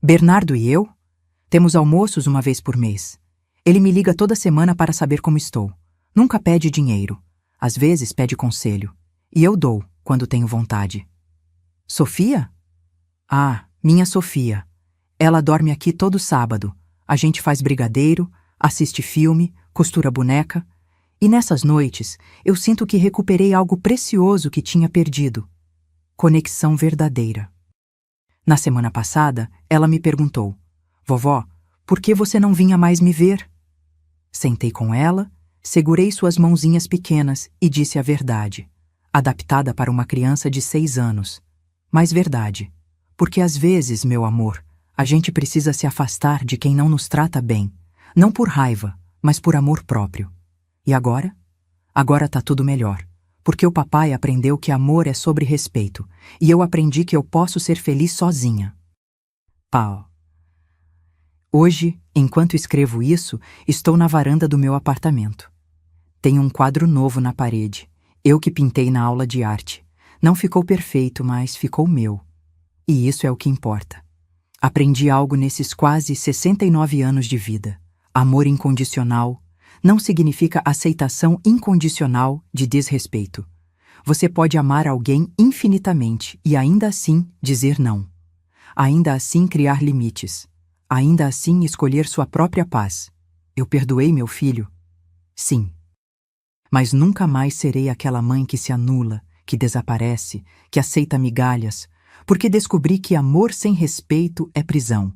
Bernardo e eu? Temos almoços uma vez por mês. Ele me liga toda semana para saber como estou. Nunca pede dinheiro. Às vezes pede conselho. E eu dou, quando tenho vontade. Sofia? Ah, minha Sofia. Ela dorme aqui todo sábado. A gente faz brigadeiro, assiste filme, costura boneca. E nessas noites, eu sinto que recuperei algo precioso que tinha perdido. Conexão verdadeira. Na semana passada, ela me perguntou: Vovó, por que você não vinha mais me ver? Sentei com ela, segurei suas mãozinhas pequenas e disse a verdade, adaptada para uma criança de 6 anos. Mas verdade, porque às vezes, meu amor, a gente precisa se afastar de quem não nos trata bem, não por raiva, mas por amor próprio. E agora? Agora tá tudo melhor, porque o papai aprendeu que amor é sobre respeito, e eu aprendi que eu posso ser feliz sozinha. Pau. Hoje, enquanto escrevo isso, estou na varanda do meu apartamento. Tenho um quadro novo na parede, eu que pintei na aula de arte. Não ficou perfeito, mas ficou meu. E isso é o que importa. Aprendi algo nesses quase 69 anos de vida. Amor incondicional não significa aceitação incondicional de desrespeito. Você pode amar alguém infinitamente e ainda assim dizer não. Ainda assim criar limites. Ainda assim escolher sua própria paz. Eu perdoei meu filho? Sim. Mas nunca mais serei aquela mãe que se anula, que desaparece, que aceita migalhas, porque descobri que amor sem respeito é prisão.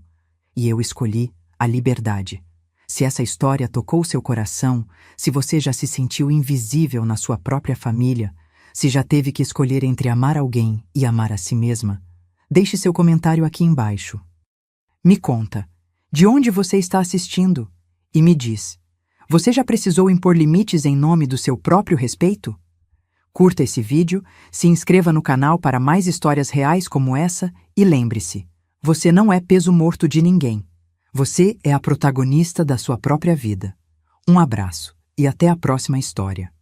E eu escolhi a liberdade. Se essa história tocou seu coração, se você já se sentiu invisível na sua própria família, se já teve que escolher entre amar alguém e amar a si mesma, deixe seu comentário aqui embaixo. Me conta, de onde você está assistindo? E me diz, você já precisou impor limites em nome do seu próprio respeito? Curta esse vídeo, se inscreva no canal para mais histórias reais como essa e lembre-se, você não é peso morto de ninguém. Você é a protagonista da sua própria vida. Um abraço e até a próxima história.